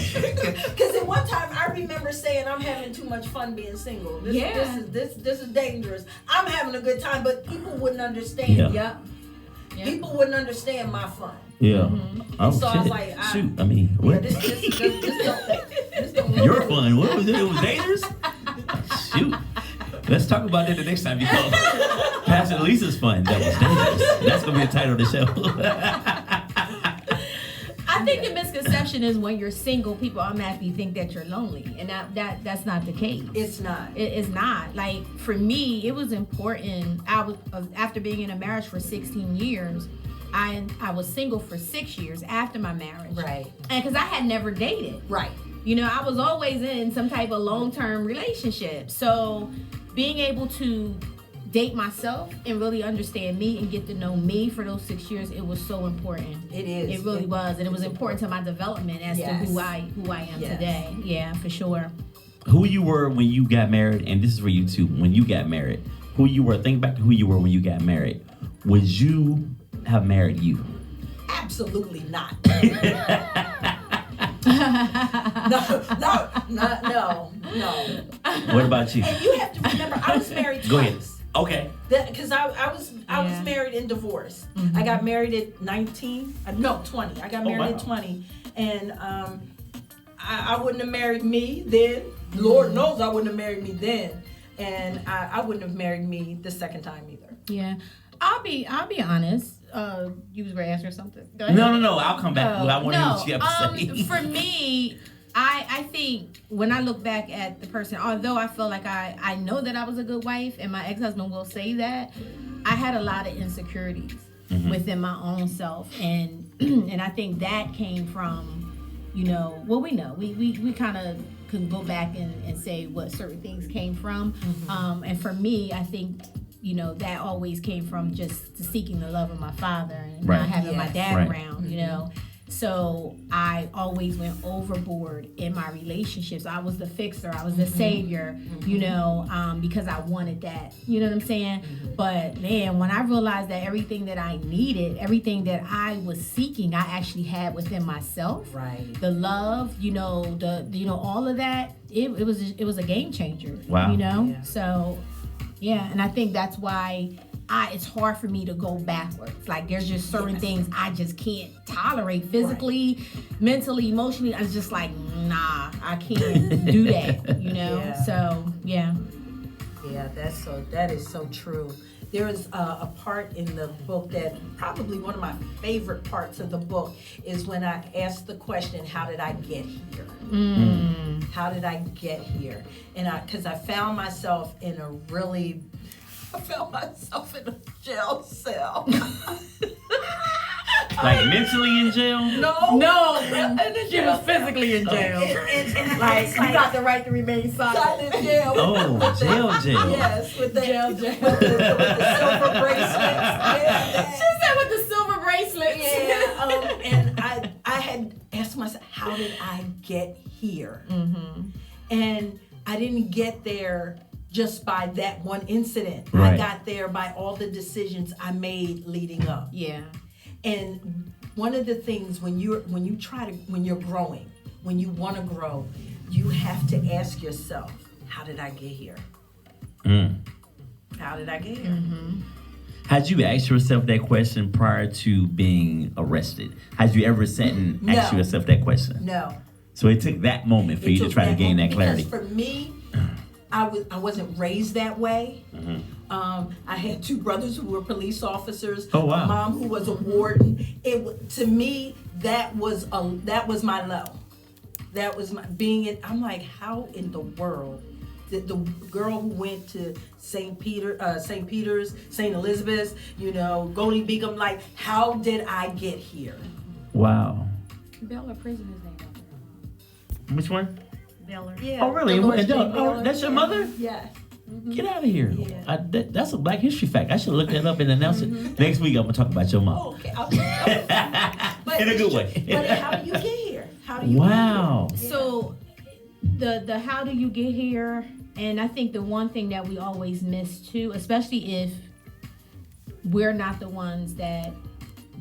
Because at one time I remember saying I'm having too much fun being single. This is dangerous. I'm having a good time, but people wouldn't understand. People wouldn't understand my fun.
Yeah.
Mm-hmm.
Oh,
so I was like,
what?
This don't
Your fun. What was it? It was dangerous? Shoot. Let's talk about that the next time you call. Pastor DeLisa's fun. That was dangerous. That's going to be the title of the show.
I think the misconception is when you're single, people automatically think that you're lonely, and that's not the case.
It's not.
It's not. Like, for me, it was important. After being in a marriage for 16 years, I was single for 6 years after my marriage.
Right.
And because I had never dated.
Right.
You know, I was always in some type of long-term relationship. So being able to date myself and really understand me and get to know me for those 6 years, it was so important.
It is.
It really was. And it was important to my development as to who I am today. Yeah, for sure.
Who you were when you got married, and this is for you too, when you got married, who you were, think back to who you were when you got married. Would you have married you?
Absolutely not. No.
What about you?
And you have to remember, I was married twice.
Go ahead. Okay.
Because I was married and divorced. Mm-hmm. I got married at 20. I got married at 20, and I wouldn't have married me then. Lord knows I wouldn't have married me then, and I wouldn't have married me the second time either.
Yeah, I'll be honest. You was going to answer something. Go ahead.
No. I'll come back. I want to hear what you have to say.
For me, I think when I look back at the person, although I feel like I know that I was a good wife, and my ex-husband will say that, I had a lot of insecurities within my own self, and I think that came from, we kind of can go back and say what certain things came from, and for me, I think, that always came from just seeking the love of my father and not having my dad around, So I always went overboard in my relationships. I was the fixer. I was the savior, because I wanted that. You know what I'm saying? But man, when I realized that everything that I needed, everything that I was seeking, I actually had within myself. Right. The love, all of that. It was a game changer.
Wow.
Yeah. So, yeah, and I think that's why it's hard for me to go backwards. Like, there's just certain things I just can't tolerate physically, mentally, emotionally. I was just like, nah, I can't do that,
Yeah.
So, yeah.
Yeah, that is so true. There is a part in the book that probably one of my favorite parts of the book is when I ask the question, how did I get here? How did I get here? And because I found myself in a jail cell.
Like mentally in jail?
No.
She was physically in jail.
And
Like, you got the right to remain silent.
in jail.
Oh, jail.
Yes, with the
Jail.
with the silver bracelets.
She said with the silver bracelets.
Yeah, and I had asked myself, how did I get here? Mm-hmm. And I didn't get there just by that one incident.
Right.
I got there by all the decisions I made leading up.
Yeah.
And one of the things when you're growing, when you want to grow, you have to ask yourself, how did I get here? How did I get here?
Mm-hmm.
Had you asked yourself that question prior to being arrested? Had you ever sat and asked yourself that question?
No.
So it took that moment for you to try to gain that clarity.
Because for me, I wasn't raised that way. Mm-hmm. I had two brothers who were police officers.
Oh, wow.
A mom who was a warden. To me, that was my low. That was my I'm like, how in the world did the girl who went to St. Peter's, St. Elizabeth's, Golden Beacon, like, how did I get here?
Wow.
Baylor Prison is named after her.
Which one?
Baylor.
Yeah.
Oh, really? That's your mother?
Yeah.
Get out of here.
Yeah.
That's a Black History fact. I should look that up and announce it. Next week, I'm going to talk about your mom.
Oh, okay. But
in a good way.
But how do you get here? How do you
Wow.
get here?
So the how do you get here? And I think the one thing that we always miss too, especially if we're not the ones that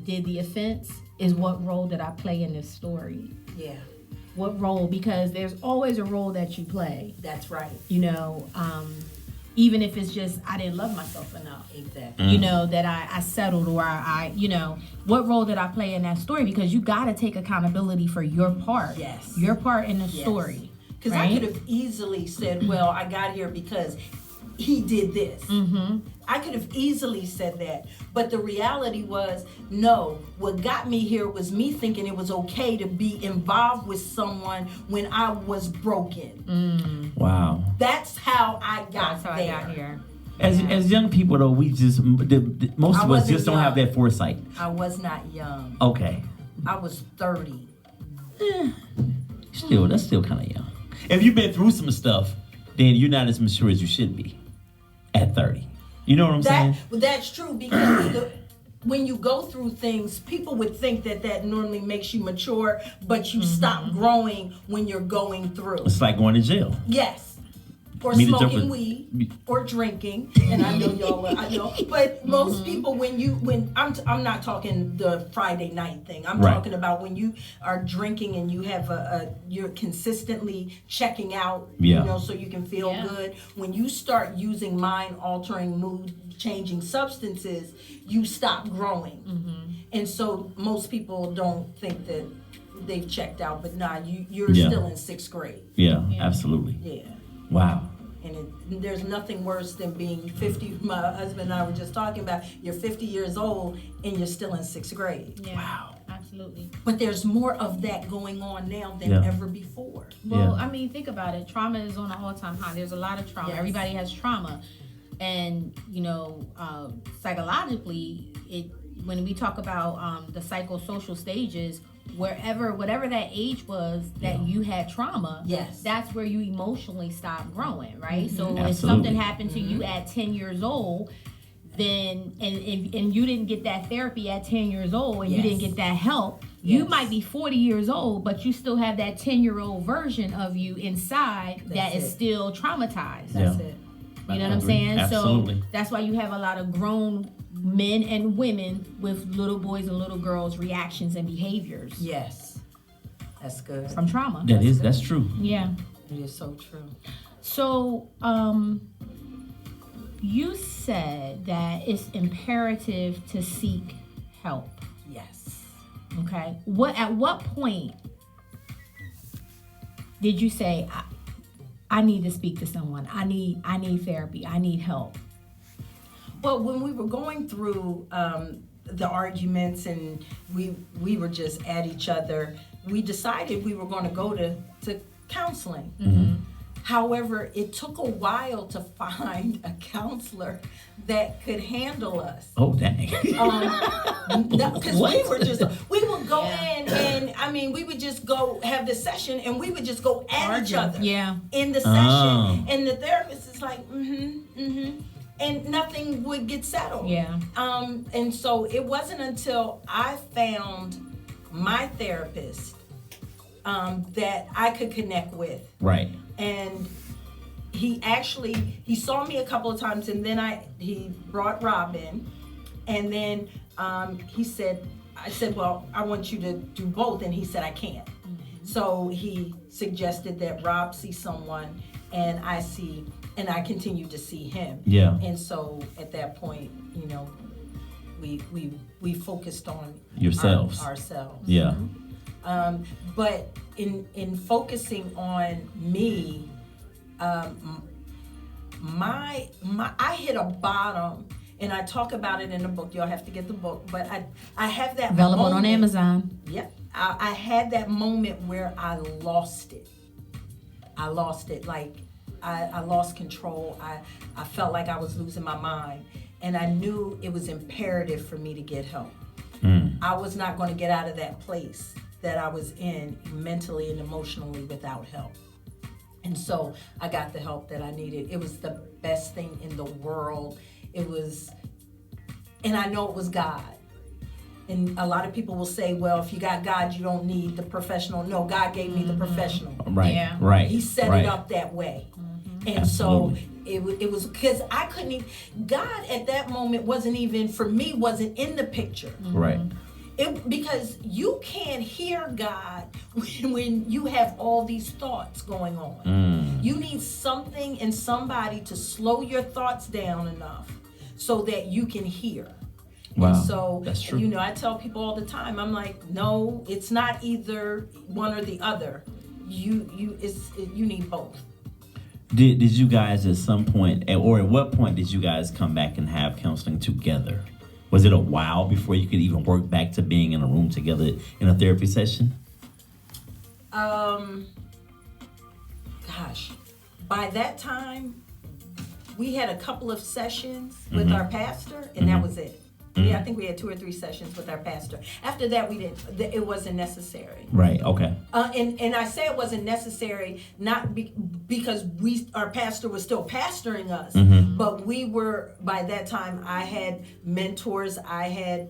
did the offense, is what role did I play in this story?
Yeah.
What role? Because there's always a role that you play.
That's right.
Even if it's just I didn't love myself enough.
Exactly.
That I settled, or I what role did I play in that story? Because you got to take accountability for your part.
Yes.
Your part in the story.
Because
right?
I could have easily said, well, I got here because he did this. Mm-hmm. I could have easily said that. But the reality was, no, what got me here was me thinking it was okay to be involved with someone when I was broken.
Wow.
That's how I got there.
I got here.
As young people, though, we just, most of us just don't have that foresight.
I was not young.
Okay.
I was 30.
That's still kind of young. If you've been through some stuff, then you're not as mature as you should be at 30. You know what I'm saying?
That's true, because when you go through things, people would think that normally makes you mature, but you stop growing when you're going through.
It's like going to jail.
Yes. Or smoking weed, or drinking, and I know y'all. I know, but most people, when I'm not talking the Friday night thing. I'm talking about when you are drinking and you have you're consistently checking out, so you can feel good. When you start using mind-altering, mood-changing substances, you stop growing, and so most people don't think that they've checked out, but you're still in sixth grade.
Yeah, absolutely.
Yeah.
Wow.
And there's nothing worse than being 50. My husband and I were just talking about, you're 50 years old and you're still in sixth grade.
Yeah,
wow.
Absolutely.
But there's more of that going on now than ever before.
Well, I mean, think about it. Trauma is on an all-time high. There's a lot of trauma. Yes. Everybody has trauma. And, psychologically, when we talk about the psychosocial stages, whatever that age was that you had trauma, that's where you emotionally stop growing, right? So
Absolutely.
if something happened to you at 10 years old, then and you didn't get that therapy at 10 years old, and you didn't get that help, you might be 40 years old, but you still have that 10-year-old version of you inside that is still traumatized.
That's it.
You know what I'm saying?
Absolutely.
So that's why you have a lot of grown men and women with little boys and little girls' reactions and behaviors.
Yes. That's good.
From trauma.
That's true.
Yeah.
It is so true.
So, you said that it's imperative to seek help.
Yes.
Okay. At what point did you say, I need to speak to someone. I need therapy. I need help.
Well, when we were going through the arguments and we were just at each other, we decided we were going to go to counseling. However, it took a while to find a counselor that could handle us.
Oh, dang.
Because we would go in and, I mean, we would just go have this session and we would just go at each other in the session. And the therapist is like, and nothing would get settled. And so it wasn't until I found my therapist that I could connect with.
Right.
And he saw me a couple of times, and then he brought Rob in, and then I said, well, I want you to do both, and he said, I can't. So he suggested that Rob see someone, and I continue to see him.
Yeah.
And so at that point, you know, we focused on
yourselves.
Ourselves.
Yeah.
But in focusing on me, I hit a bottom, and I talk about it in the book. Y'all have to get the book, but I have that
available
moment,
on Amazon.
Yep. I had that moment where I lost it. Like I lost control. I felt like I was losing my mind, and I knew it was imperative for me to get help. I was not going to get out of that place that I was in mentally and emotionally without help. And so I got the help that I needed. It was the best thing in the world. And I know it was God. And a lot of people will say, well, if you got God, you don't need the professional. No, God gave me the professional.
Right,
Yeah.
right.
He set it up that way. And
Absolutely.
so it was because I couldn't even, God at that moment wasn't in the picture.
Right.
Because you can't hear God when you have all these thoughts going on. You need something and somebody to slow your thoughts down enough so that you can hear.
Wow,
and so,
that's true.
You know, I tell people all the time, I'm like, no, it's not either one or the other. You need both.
Did you guys at some point, or at what point did you guys come back and have counseling together? Was it a while before you could even work back to being in a room together in a therapy session?
By that time, we had a couple of sessions with our pastor, and that was it. Yeah, I think we had 2 or 3 sessions with our pastor. After that, we didn't. It wasn't necessary.
Right. Okay.
And I say it wasn't necessary not because our pastor was still pastoring us, but we were by that time. I had mentors. I had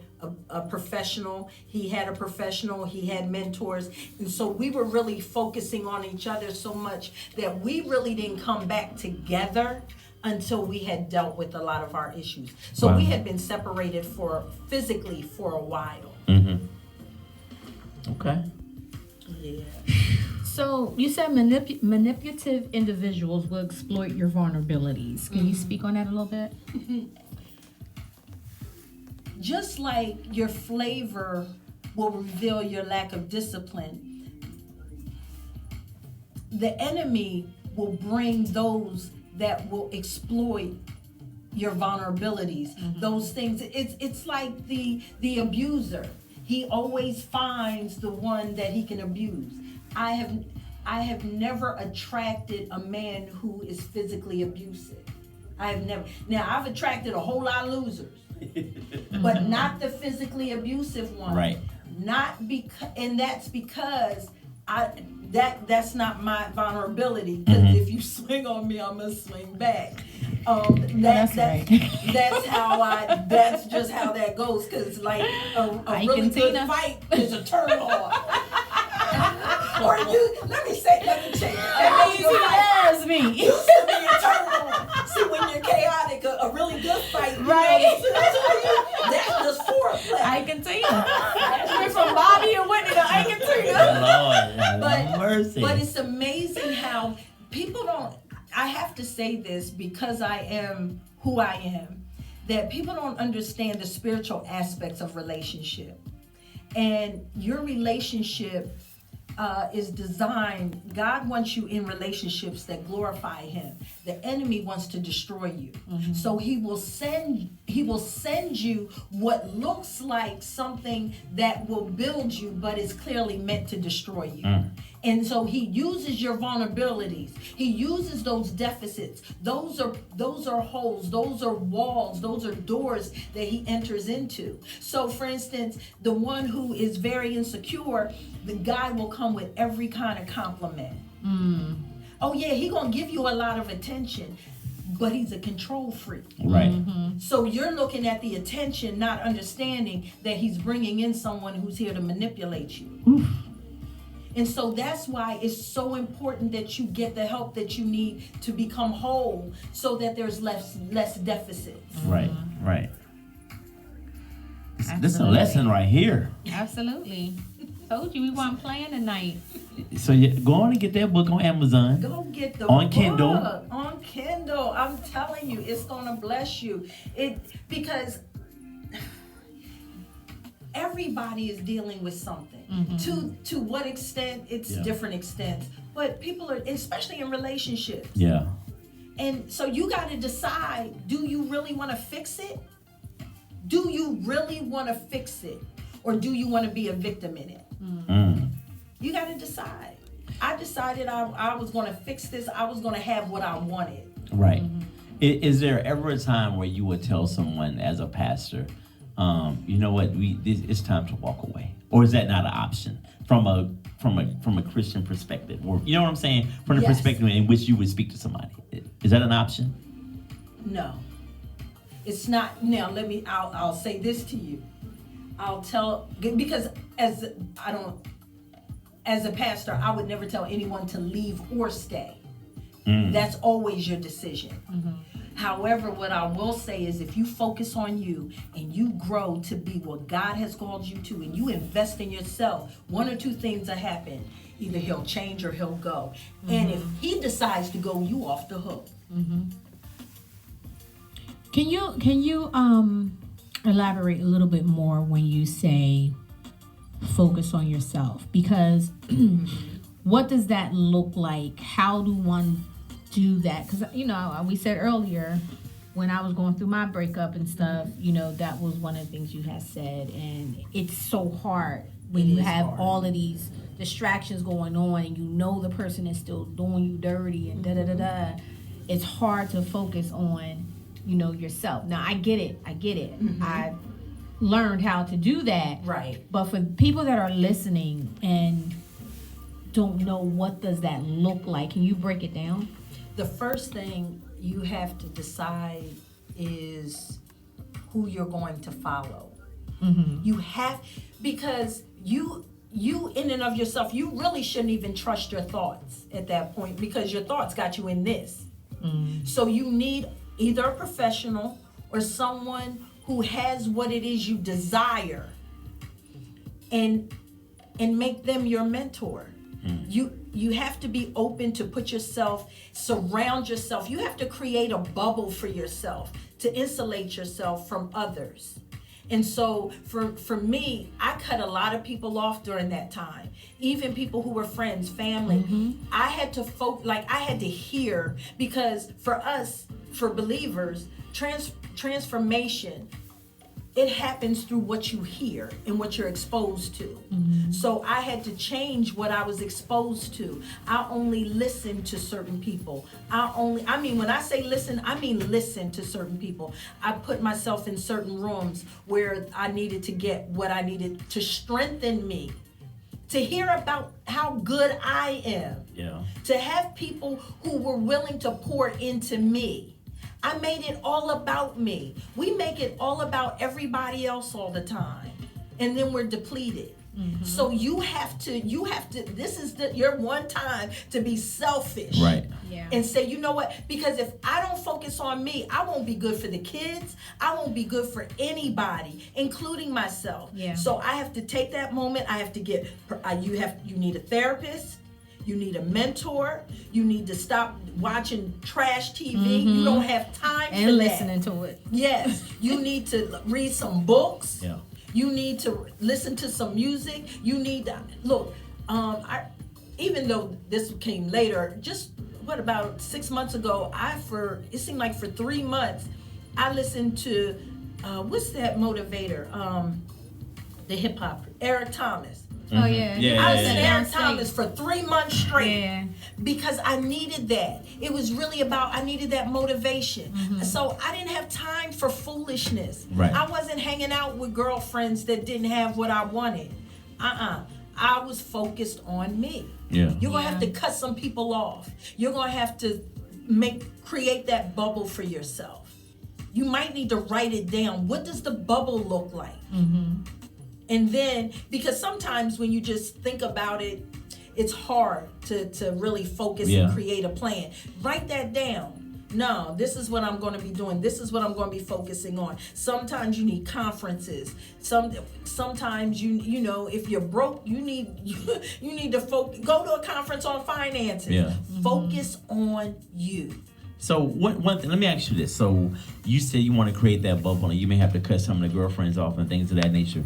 a professional. He had a professional. He had mentors, and so we were really focusing on each other so much that we really didn't come back together until we had dealt with a lot of our issues. So we had been separated physically for a while.
Okay.
Yeah.
So you said manipulative individuals will exploit your vulnerabilities. Can you speak on that a little bit?
Just like your flavor will reveal your lack of discipline, the enemy will bring those that will exploit your vulnerabilities. Those things, it's like the abuser. He always finds the one that he can abuse. I have never attracted a man who is physically abusive. I have never. Now I've attracted a whole lot of losers, but not the physically abusive one.
Right.
And that's because that's not my vulnerability. Because if you swing on me, I'm gonna swing back. That's just how that goes. Because like a really good fight is a turn on. Or let me change.
That means he loves me.
You send me a turn on. See, when you're chaotic, a really good fight,
right?
That's just foreplay.
I can see it. We're from Bobby and Whitney to I can see it.
Mercy.
But it's amazing how people don't. I have to say this because I am who I am. That people don't understand the spiritual aspects of relationship, and your relationship is designed. God wants you in relationships that glorify Him. The enemy wants to destroy you. So He will send you what looks like something that will build you, but is clearly meant to destroy you. And so He uses your vulnerabilities. He uses those deficits. Those are holes. Those are walls. Those are doors that He enters into. So, for instance, the one who is very insecure, the guy will come with every kind of compliment. Oh yeah, he gonna give you a lot of attention, but he's a control freak.
Right.
So you're looking at the attention, not understanding that he's bringing in someone who's here to manipulate you. And so that's why it's so important that you get the help that you need to become whole, so that there's less deficits.
Right. This is a lesson right here.
Absolutely. Told you we weren't playing tonight.
So go on and get that book on Amazon.
Go get the
on
book.
Kindle.
On Kindle. I'm telling you, it's gonna bless you. Because everybody is dealing with something. To what extent, it's different extents. But people are, especially in relationships.
Yeah.
And so you got to decide, do you really want to fix it? Do you really want to fix it? Or do you want to be a victim in it? You got to decide. I decided I was going to fix this. I was going to have what I wanted.
Right. Is there ever a time where you would tell someone as a pastor, you know what, it's time to walk away? Or is that not an option from a Christian perspective? Or you know what I'm saying? From the perspective in which you would speak to somebody. Is that an option?
No. It's not. Now I'll say this to you. I'll tell, because as a pastor, I would never tell anyone to leave or stay. That's always your decision. However, what I will say is, if you focus on you and you grow to be what God has called you to, and you invest in yourself, one or two things will happen. Either He'll change or He'll go. And if He decides to go, you off the hook.
Can you elaborate a little bit more when you say focus on yourself? Because what does that look like? How do one do that? Because we said earlier, when I was going through my breakup and stuff, that was one of the things you had said, and it's so hard when you have all of these distractions going on, and the person is still doing you dirty and It's hard to focus on yourself. Now I get it. I learned how to do that.
Right.
But for people that are listening and don't know, what does that look like? Can you break it down?
The first thing you have to decide is who you're going to follow. You have, because you in and of yourself, you really shouldn't even trust your thoughts at that point, because your thoughts got you in this. So you need either a professional or someone who has what it is you desire, and make them your mentor. You have to be open to surround yourself. You have to create a bubble for yourself to insulate yourself from others. And so for me, I cut a lot of people off during that time. Even people who were friends, family. I had to I had to hear, because for us, for believers, transformation, it happens through what you hear and what you're exposed to. So I had to change what I was exposed to. I only listen to certain people. When I say listen, I mean listen to certain people. I put myself in certain rooms where I needed to get what I needed to strengthen me, to hear about how good I am, to have people who were willing to pour into me. I made it all about me. We make it all about everybody else all the time, and then we're depleted. So you have to, this is your one time to be selfish.
Right.
Yeah.
And say, you know what? Because if I don't focus on me, I won't be good for the kids. I won't be good for anybody, including myself.
Yeah.
So I have to take that moment. I have to get, you need a therapist. You need a mentor. You need to stop watching trash TV. You don't have time for that.
And listening to it.
Yes. You need to read some books.
Yeah.
You need to listen to some music. You need to, look, Even though this came later, just about 6 months ago, it seemed like for 3 months, I listened to, what's that motivator? The hip hop, Eric Thomas.
Oh yeah.
I listened to Eric Thomas for 3 months straight because I needed that. It was really about, I needed that motivation. So I didn't have time for foolishness.
Right.
I wasn't hanging out with girlfriends that didn't have what I wanted. I was focused on me.
Yeah.
You're gonna have to cut some people off. You're gonna have to create that bubble for yourself. You might need to write it down. What does the bubble look like? And then, because sometimes when you just think about it, it's hard to really focus and create a plan. Write that down. No, this is what I'm going to be doing. This is what I'm going to be focusing on. Sometimes you need conferences. Sometimes you know, if you're broke, you need to go to a conference on finances.
Yeah.
Focus on you.
So one thing, let me ask you this. So you said you want to create that bubble, and you may have to cut some of the girlfriends off and things of that nature.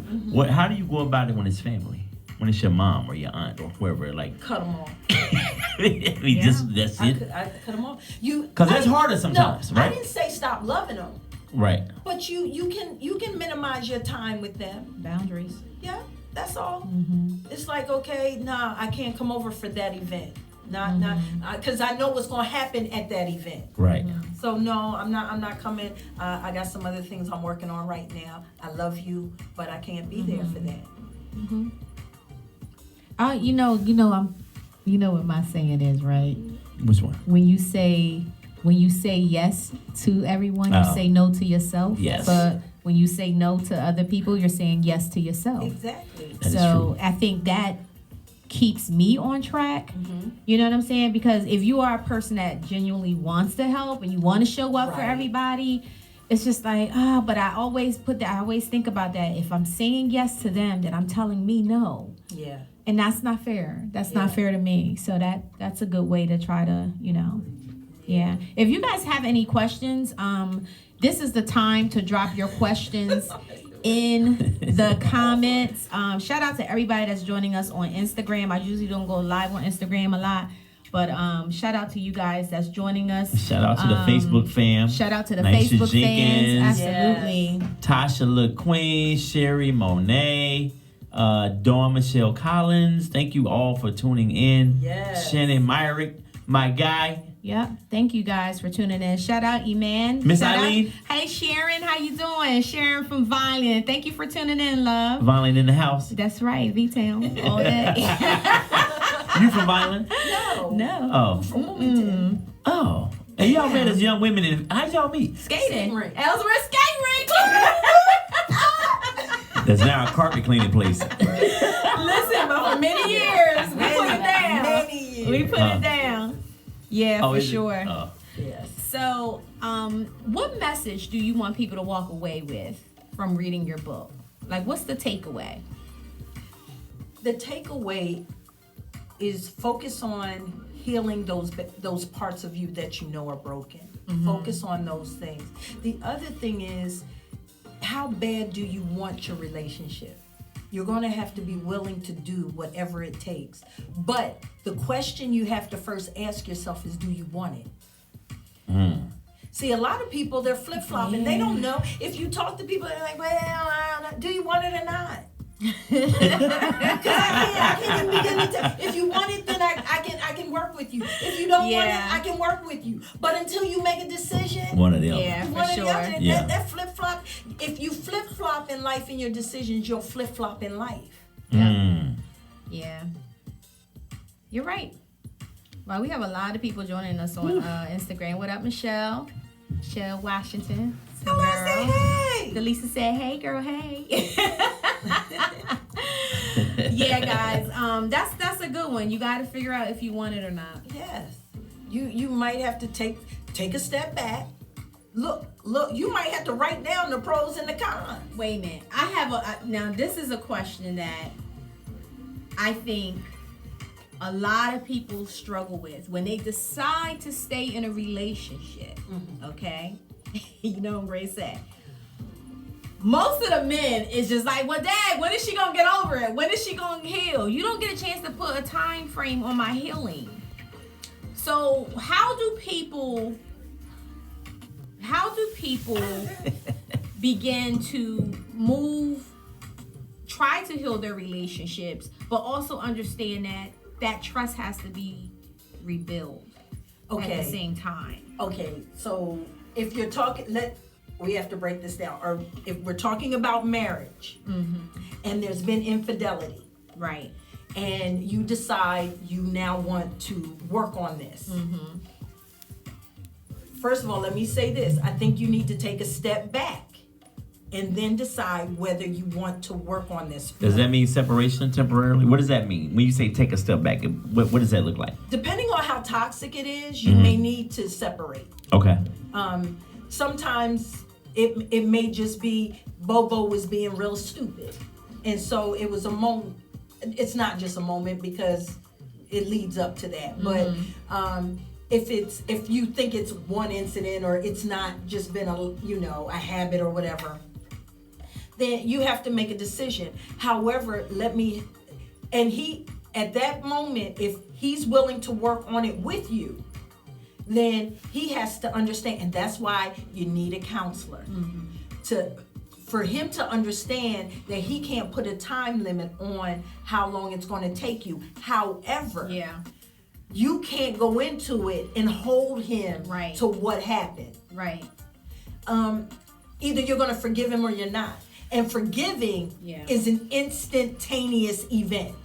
How do you go about it when it's family? When it's your mom or your aunt or whoever, like
cut them off.
I mean, that's it.
I cut them off.
Because it's harder sometimes, right?
I didn't say stop loving them.
Right.
But you can minimize your time with them.
Boundaries.
Yeah, that's all. It's like, okay, nah, I can't come over for that event. Not because I know what's going to happen at that event.
Right.
So no, I'm not coming. I got some other things I'm working on right now. I love you, but I can't be there for that.
You know what my saying is, right?
Which one?
When you say yes to everyone, you say no to yourself.
Yes.
But when you say no to other people, you're saying yes to yourself.
Exactly.
That is
So
true.
I think that keeps me on track. You know what I'm saying? Because if you are a person that genuinely wants to help and you want to show up for everybody, it's just like, but I always think about that. If I'm saying yes to them, then I'm telling me no.
Yeah.
And that's not fair. That's not fair to me. So that's a good way to try to, yeah. If you guys have any questions, this is the time to drop your questions in the comments. Shout out to everybody that's joining us on Instagram. I usually don't go live on Instagram a lot, but shout out to you guys that's joining us.
Shout out to the Facebook fam.
Shout out to the
Nisha
Facebook
Jenkins,
fans. Absolutely.
Tasha LaQueen, Sherry Monet, Dawn Michelle Collins. Thank you all for tuning in.
Yes.
Shannon Myrick, my guy.
Yep. Thank you guys for tuning in. Shout out Eman.
Miss
Shout
Eileen.
out. Hey Sharon, how you doing? Sharon from Violin. Thank you for tuning in, love.
Violin in the house.
That's right, V-Town. All day.
You from Violin?
No.
Oh.
From Wilmington.
Oh. And y'all met as young women. How'd y'all meet?
Skating.
rink.
Ellsworth Skating Rink.
That's now a carpet cleaning place.
Listen, but for many years, we put it down.
Many years.
We put it down. Yeah, for
is it?
sure.
Oh.
Yes.
So, what message do you want people to walk away with from reading your book? Like, what's the takeaway?
The takeaway is focus on healing those parts of you that you know are broken. Focus on those things. The other thing is, how bad do you want your relationship? You're going to have to be willing to do whatever it takes. But the question you have to first ask yourself is, do you want it? See, a lot of people, they're flip-flopping. They don't know. If you talk to people, they're like, well, I don't know. Do you want it or not? Because I can't even begin to tell. If you want it, then I can work with you. If you don't want it, I can work with you. But until you make a decision,
One or the other.
Yeah,
one
for
or the
sure.
other,
Yeah.
that flip-flop, if you flip-flop in life in your decisions, you'll flip-flop in life.
Yeah. You're right. Well, we have a lot of people joining us on Instagram. What up, Michelle? Michelle Washington.
Hello, say hey.
DeLisa said, hey, girl, hey. Yeah, guys. That's a good one. You got to figure out if you want it or not.
Yes. You might have to take a step back. Look, you might have to write down the pros and the cons.
Wait a minute. I have now this is a question that I think a lot of people struggle with when they decide to stay in a relationship. Okay? You know what Grace said. most of the men is just like, well, dad, when is she gonna get over it? When is she gonna heal? You don't get a chance to put a time frame on my healing. So how do people begin to try to heal their relationships, but also understand that trust has to be rebuilt at the same time?
Okay, so if you're talking, we have to break this down. Or if we're talking about marriage, and there's been infidelity,
right?
And you decide you now want to work on this. First of all, let me say this. I think you need to take a step back and then decide whether you want to work on this.
Does that mean separation temporarily? What does that mean? When you say take a step back, what does that look like?
Depending on how toxic it is, you may need to separate.
Okay.
Sometimes it may just be Bobo was being real stupid. And so it was a moment. It's not just a moment because it leads up to that. But if you think it's one incident or it's not just been a habit or whatever, then you have to make a decision. However, at that moment, if he's willing to work on it with you, then he has to understand, and that's why you need a counselor for him to understand that he can't put a time limit on how long it's going to take you. However, you can't go into it and hold him to what happened.
Right.
Either you're going to forgive him or you're not. And forgiving is an instantaneous event.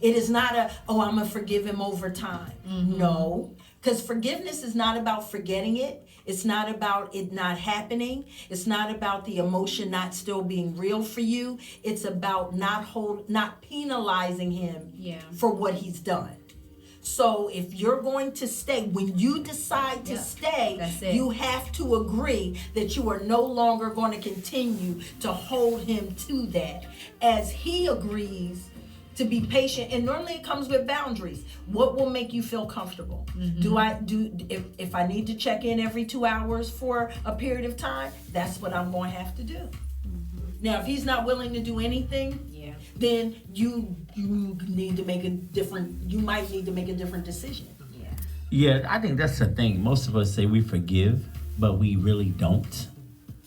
It is not I'm going to forgive him over time. No, because forgiveness is not about forgetting it. It's not about it not happening. It's not about the emotion not still being real for you. It's about not penalizing him for what he's done. So if you're going to stay, when you decide to stay, you have to agree that you are no longer going to continue to hold him to that, as he agrees to be patient. And normally it comes with boundaries. What will make you feel comfortable? If I need to check in every 2 hours for a period of time, that's what I'm going to have to do. Now, if he's not willing to do anything, then you need to make you might need to make a different decision.
Yeah, I think that's the thing. Most of us say we forgive, but we really don't.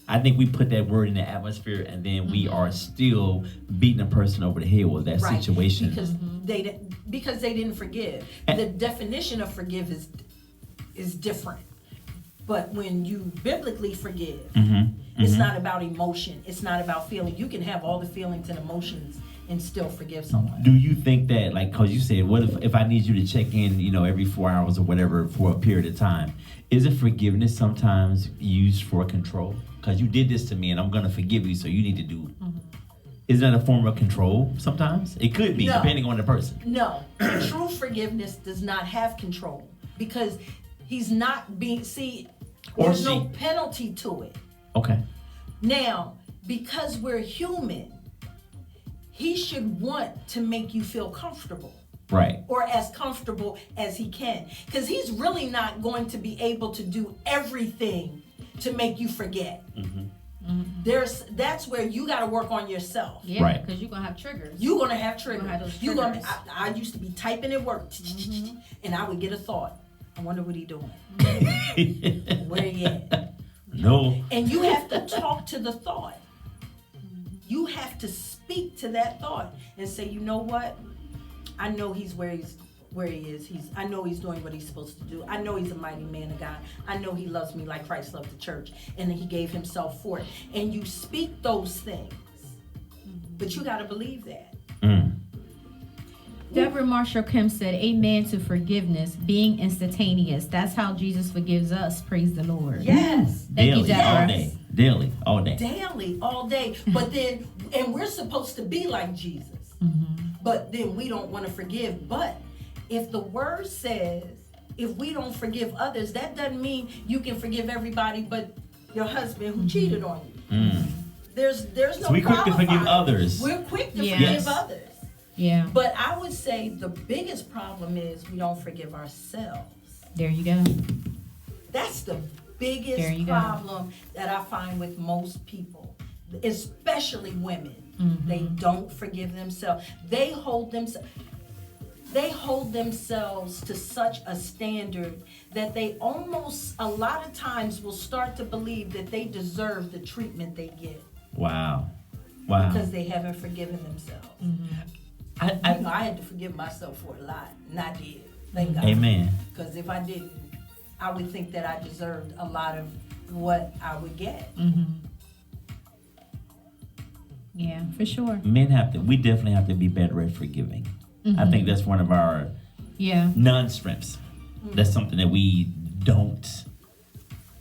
I think we put that word in the atmosphere, and then we are still beating a person over the head with that situation.
Because they didn't forgive. The definition of forgive is different. But when you biblically forgive, it's not about emotion. It's not about feeling. You can have all the feelings and emotions and still forgive someone.
Do you think that, because you said, what if I need you to check in, every 4 hours or whatever for a period of time? Isn't forgiveness sometimes used for control? Because you did this to me and I'm going to forgive you, so you need to do. Isn't that a form of control sometimes? It could be, depending on the person.
No. True forgiveness does not have control, because he's not being, there's no penalty to it.
Okay.
Now, because we're human, he should want to make you feel comfortable.
Right.
Or as comfortable as he can. Because he's really not going to be able to do everything to make you forget. That's where you got to work on yourself.
Yeah, right. Because you're going to have triggers.
You're going to have triggers.
You're gonna have those triggers.
I used to be typing at work, and I would get a thought. I wonder what he doing. Where he at?
No.
And you have to talk to the thought. You have to speak to that thought and say, you know what? I know he's where he is. I know he's doing what he's supposed to do. I know he's a mighty man of God. I know he loves me like Christ loved the church, and he gave himself for it. And you speak those things, but you got to believe that.
Deborah Marshall Kim said, amen to forgiveness, being instantaneous. That's how Jesus forgives us. Praise the Lord.
Yes.
Thank you, Deborah.
All day. Daily, all day.
Daily, all day. But then, and we're supposed to be like Jesus. But then we don't want to forgive. But if the word says, if we don't forgive others, that doesn't mean you can forgive everybody but your husband who cheated on you. There's no
so we're quick to forgive others.
We're quick to forgive others.
Yeah.
But I would say the biggest problem is we don't forgive ourselves.
There you go.
That's the biggest problem that I find with most people. especially women. They don't forgive themselves. They hold themselves to such a standard that they almost, a lot of times, will start to believe that they deserve the treatment they get.
Wow.
Because they haven't forgiven themselves. I had to forgive myself for a lot, and I did. Thank God.
Amen.
Because if I didn't, I would think that I deserved a lot of what I would get.
Yeah, for sure.
We definitely have to be better at forgiving. I think that's one of our non-strengths. That's something that we don't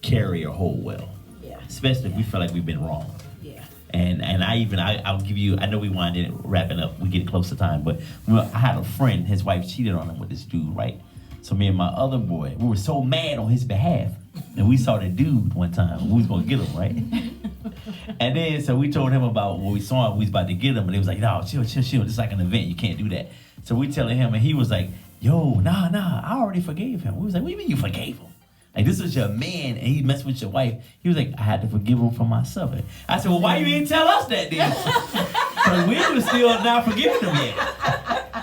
carry or hold well.
Yeah.
Especially if we feel like we've been wrong.
Yeah.
And I'll give you, I know we wanted to wrap it up. We get close to time, but I had a friend, his wife cheated on him with this dude, right? So me and my other boy, we were so mad on his behalf. And we saw the dude one time. We was going to get him, right? And then, so we told him about when we saw him, we was about to get him. And he was like, no, chill. It's like an event. You can't do that. So we telling him, and he was like, yo, nah, I already forgave him. We was like, what do you mean you forgave him? Like, this was your man, and he messed with your wife. He was like, I had to forgive him for myself. I said, well, why you didn't tell us that then? Because we were still not forgiving him yet.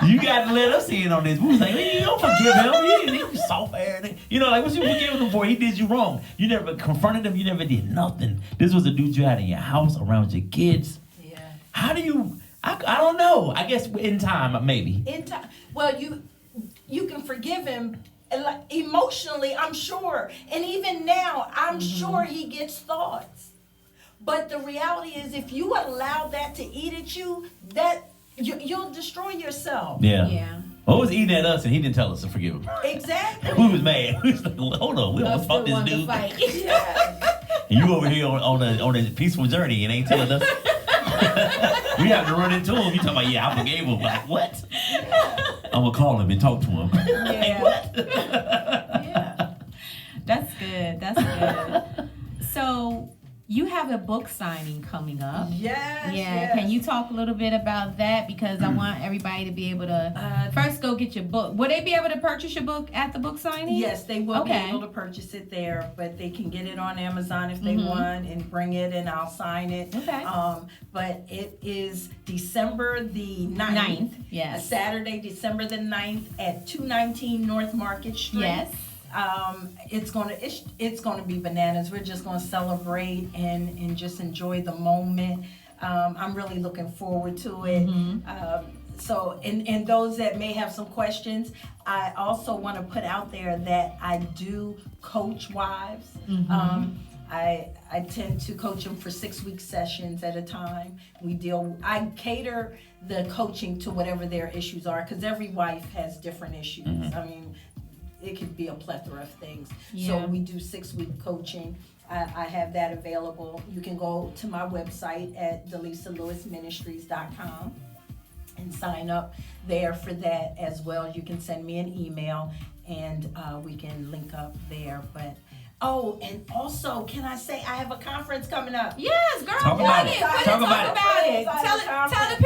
You got to let us in on this. We was like, hey, you don't forgive him. He was soft-aired. You know, like, what you forgiving him for? He did you wrong. You never confronted him. You never did nothing. This was a dude you had in your house around your kids. Yeah. How do you, I don't know. I guess in time, maybe.
In time. Well, you can forgive him. Like, emotionally, I'm sure. And even now, I'm sure he gets thoughts. But the reality is, if you allow that to eat at you, you'll destroy yourself.
Yeah. Well, he was eating at us, and he didn't tell us to forgive him.
Exactly.
We was mad. We was like, hold on, we don't fuck this dude.
Yeah.
And you over here on a peaceful journey and ain't telling us. We have to run into him. You talking about, I forgave him. Like, what? I'm going to call him and talk to him.
Yeah.
Like, what?
Yeah. That's good. So, you have a book signing coming up.
Yes.
Can you talk a little bit about that? Because I want everybody to be able to first go get your book. Will they be able to purchase your book at the book signing?
Yes, they will be able to purchase it there, but they can get it on Amazon if they want and bring it and I'll sign it.
Okay.
But it is December the 9th.
Yes.
Saturday, December the 9th at 219 North Market Street.
Yes.
It's gonna be bananas. We're just gonna celebrate and just enjoy the moment. I'm really looking forward to it. So, and those that may have some questions, I also want to put out there that I do coach wives. I tend to coach them for 6-week sessions at a time. I cater the coaching to whatever their issues are, because every wife has different issues. I mean, it could be a plethora of things. So we do 6-week coaching. I have that available. You can go to my website at DeLisaLewisMinistries.com and sign up there for that as well. You can send me an email and we can link up there. But and also, can I say I have a conference coming up?
Yes, girl.
Talk about it.
Tell the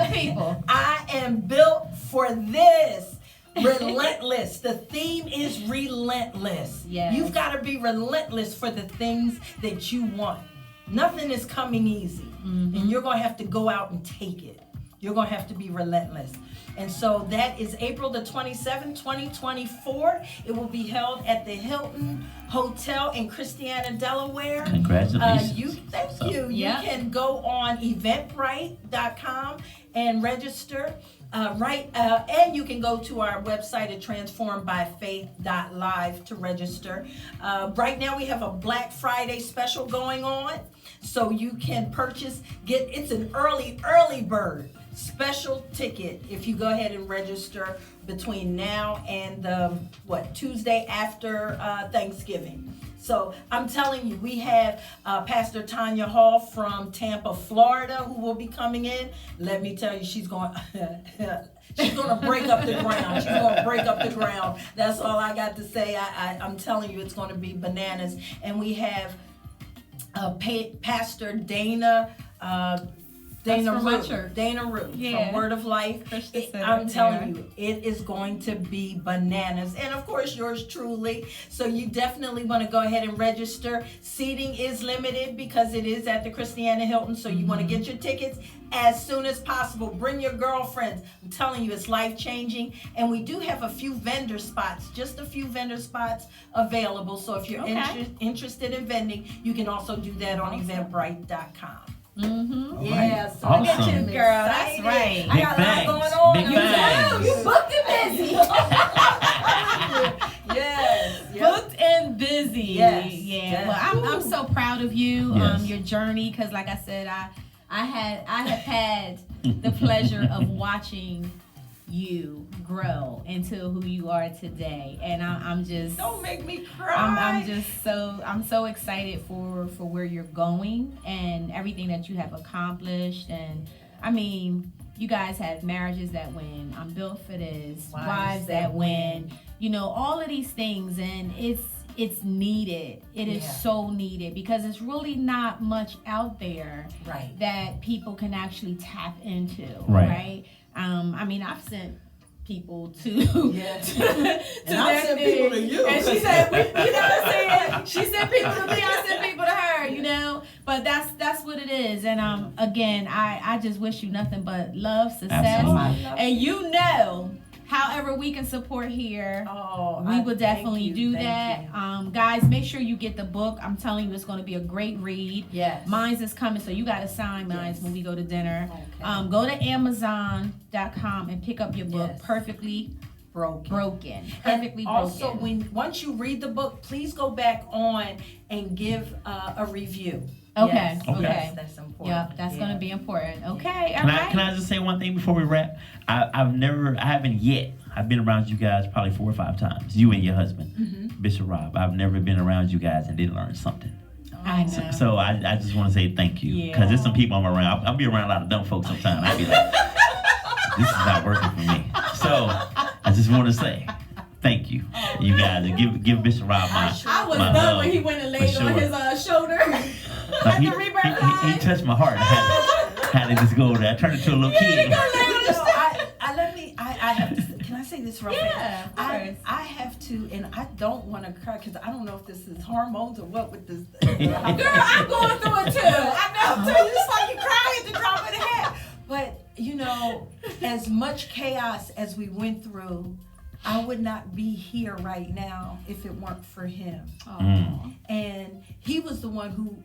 people.
I am built for this. Relentless. The theme is relentless.
Yes.
You've got to be relentless for the things that you want. Nothing is coming easy. And you're going to have to go out and take it. You're going to have to be relentless. And so that is April the 27th, 2024. It will be held at the Hilton Hotel in Christiana, Delaware.
Congratulations.
Thank you. You can go on eventbrite.com and register. And you can go to our website at transformedbyfaith.live to register. Right now we have a Black Friday special going on, so you can it's an early bird special ticket if you go ahead and register between now and Tuesday after Thanksgiving. So I'm telling you, we have Pastor Tanya Hall from Tampa, Florida, who will be coming in. Let me tell you, she's going to break up the ground. She's going to break up the ground. That's all I got to say. I'm telling you, it's going to be bananas. And we have Pastor Dana Dana
from my
Rue.
church.
Dana Rue
Yeah.
from Word of Life. I'm telling you, it is going to be bananas. And of course, yours truly. So you definitely want to go ahead and register. Seating is limited because it is at the Christiana Hilton. So you want to get your tickets as soon as possible. Bring your girlfriends. I'm telling you, it's life-changing. And we do have a few vendor spots, just a few vendor spots available. So if you're interested in vending, you can also do that on eventbrite.com. Yeah, so
awesome.
I get you, girl.
That's right.
I got a lot going on.
Big bags.
You booked and busy.
Yes.
Booked and busy.
Yes.
Yeah.
Yes.
Well, I'm so proud of you.
Yes.
Your journey, because like I said, I have had the pleasure of watching you grow into who you are today, and I'm just
Don't make me cry.
I'm so excited for where you're going and everything that you have accomplished. And I mean, you guys have marriages that win. I'm built for this. Wives that win. You know, all of these things, and it's needed. It is so needed because it's really not much out there that people can actually tap into. Right? I mean, I've sent people to
and I sent people to you.
And she said, you know what I'm saying? She sent people to me, I sent people to her, you know? But that's what it is. And again, I just wish you nothing but love, success.
Absolutely.
And you know, however we can support here, we will definitely do that. Guys, make sure you get the book. I'm telling you, it's going to be a great read.
Yes.
Mine's is coming, so you got to sign mine when we go to dinner. Okay. Go to Amazon.com and pick up your book, Perfectly Broken. Perfectly
also,
Broken.
once you read the book, please go back on and give a review.
Okay.
Yes.
Okay.
Yes, that's important.
Yep, that's going to be important. Okay. All
Can
right.
I just say one thing before we wrap? I haven't yet. I've been around you guys probably 4 or 5 times. You and your husband, Bishop Rob. I've never been around you guys and didn't learn something.
I know.
So I just want to say thank you. Because there's some people I'm around. I'll be around a lot of dumb folks sometimes. I'll be like, this is not working for me. So I just want to say thank you. You guys. Give Bishop Rob my
I was
my
done
love,
when he went and laid
for
on
sure.
his shoulder.
Like, he
Rebirth
touched my heart. I had to just go there. I turned into a little kid.
I have to. Can I say this real fast?
Yeah, of course.
I have to, and I don't want to cry because I don't know if this is hormones or what with this.
Girl, I'm going through it too. I know too.
It's like you cry at the drop of the hat. But you know, as much chaos as we went through, I would not be here right now if it weren't for him. And he was the one who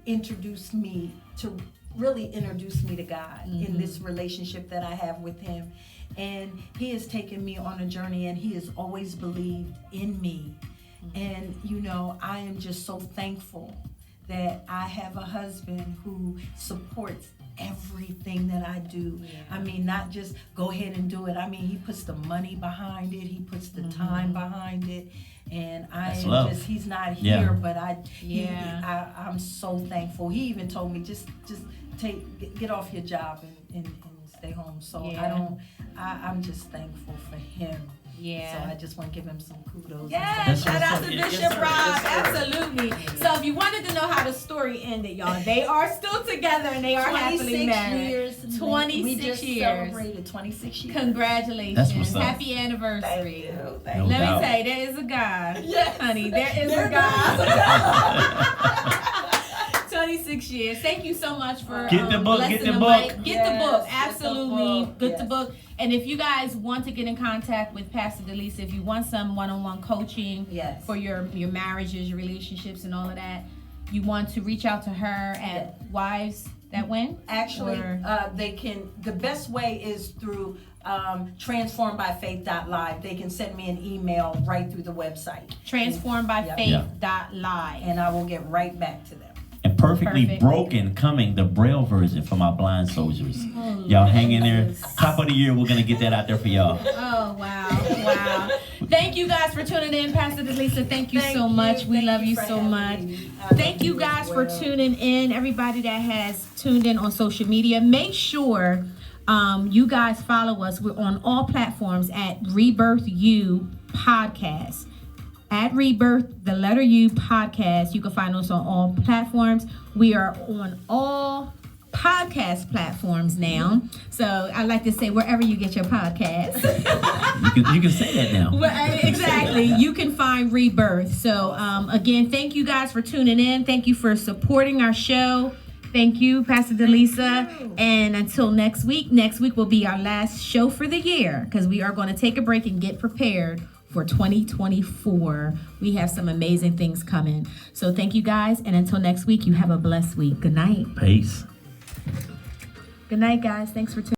really introduced me to God in this relationship that I have with him. And he has taken me on a journey, and he has always believed in me. And you know, I am just so thankful that I have a husband who supports everything that I do. I mean, not just go ahead and do it. I mean, he puts the money behind it. He puts the time behind it. And he's not here, but I'm so thankful. He even told me just get off your job and stay home. So I'm just thankful for him. Yeah. So I just want to give him some kudos.
Yes, shout out to Bishop Rob. Absolutely. So if you wanted to know how the story ended, y'all, they are still together and they are happily married. 26
we just
years.
Celebrated 26 years.
Congratulations.
That's what's up.
Happy anniversary.
Thank you.
Let me tell you, there is a God.
Yes.
Honey, there is a God. 26 years. Thank you so much for
Get the book,
blessing
get the
the
book.
mic. Get the book.
Yes,
Absolutely. Get the
Yes.
book. And if you guys want to get in contact with Pastor DeLisa, if you want some one-on-one coaching for your marriages, your relationships, and all of that, you want to reach out to her at Wives That Win?
Actually, they can. The best way is through transformedbyfaith.live. They can send me an email right through the website.
Transformedbyfaith.live.
And I will get right back to them.
And Perfectly Broken coming, the Braille version for my blind soldiers. Y'all hang in there. Top of the year, we're going to get that out there for y'all.
Oh, wow. Wow. Thank you guys for tuning in. Pastor DeLisa, thank you so much. We love you so much. Thank you guys for tuning in. Everybody that has tuned in on social media, make sure you guys follow us. We're on all platforms at Rebirth U Podcast. At Rebirth, the letter U Podcast. You can find us on all platforms. We are on all podcast platforms now. So I like to say wherever you get your podcasts.
You can say that now.
Well, exactly. You can find Rebirth. So again, thank you guys for tuning in. Thank you for supporting our show. Thank you, Pastor DeLisa. And until next week will be our last show for the year because we are going to take a break and get prepared for 2024. We have some amazing things coming. So thank you guys. And until next week, you have a blessed week. Good night.
Peace.
Good night, guys. Thanks for tuning in.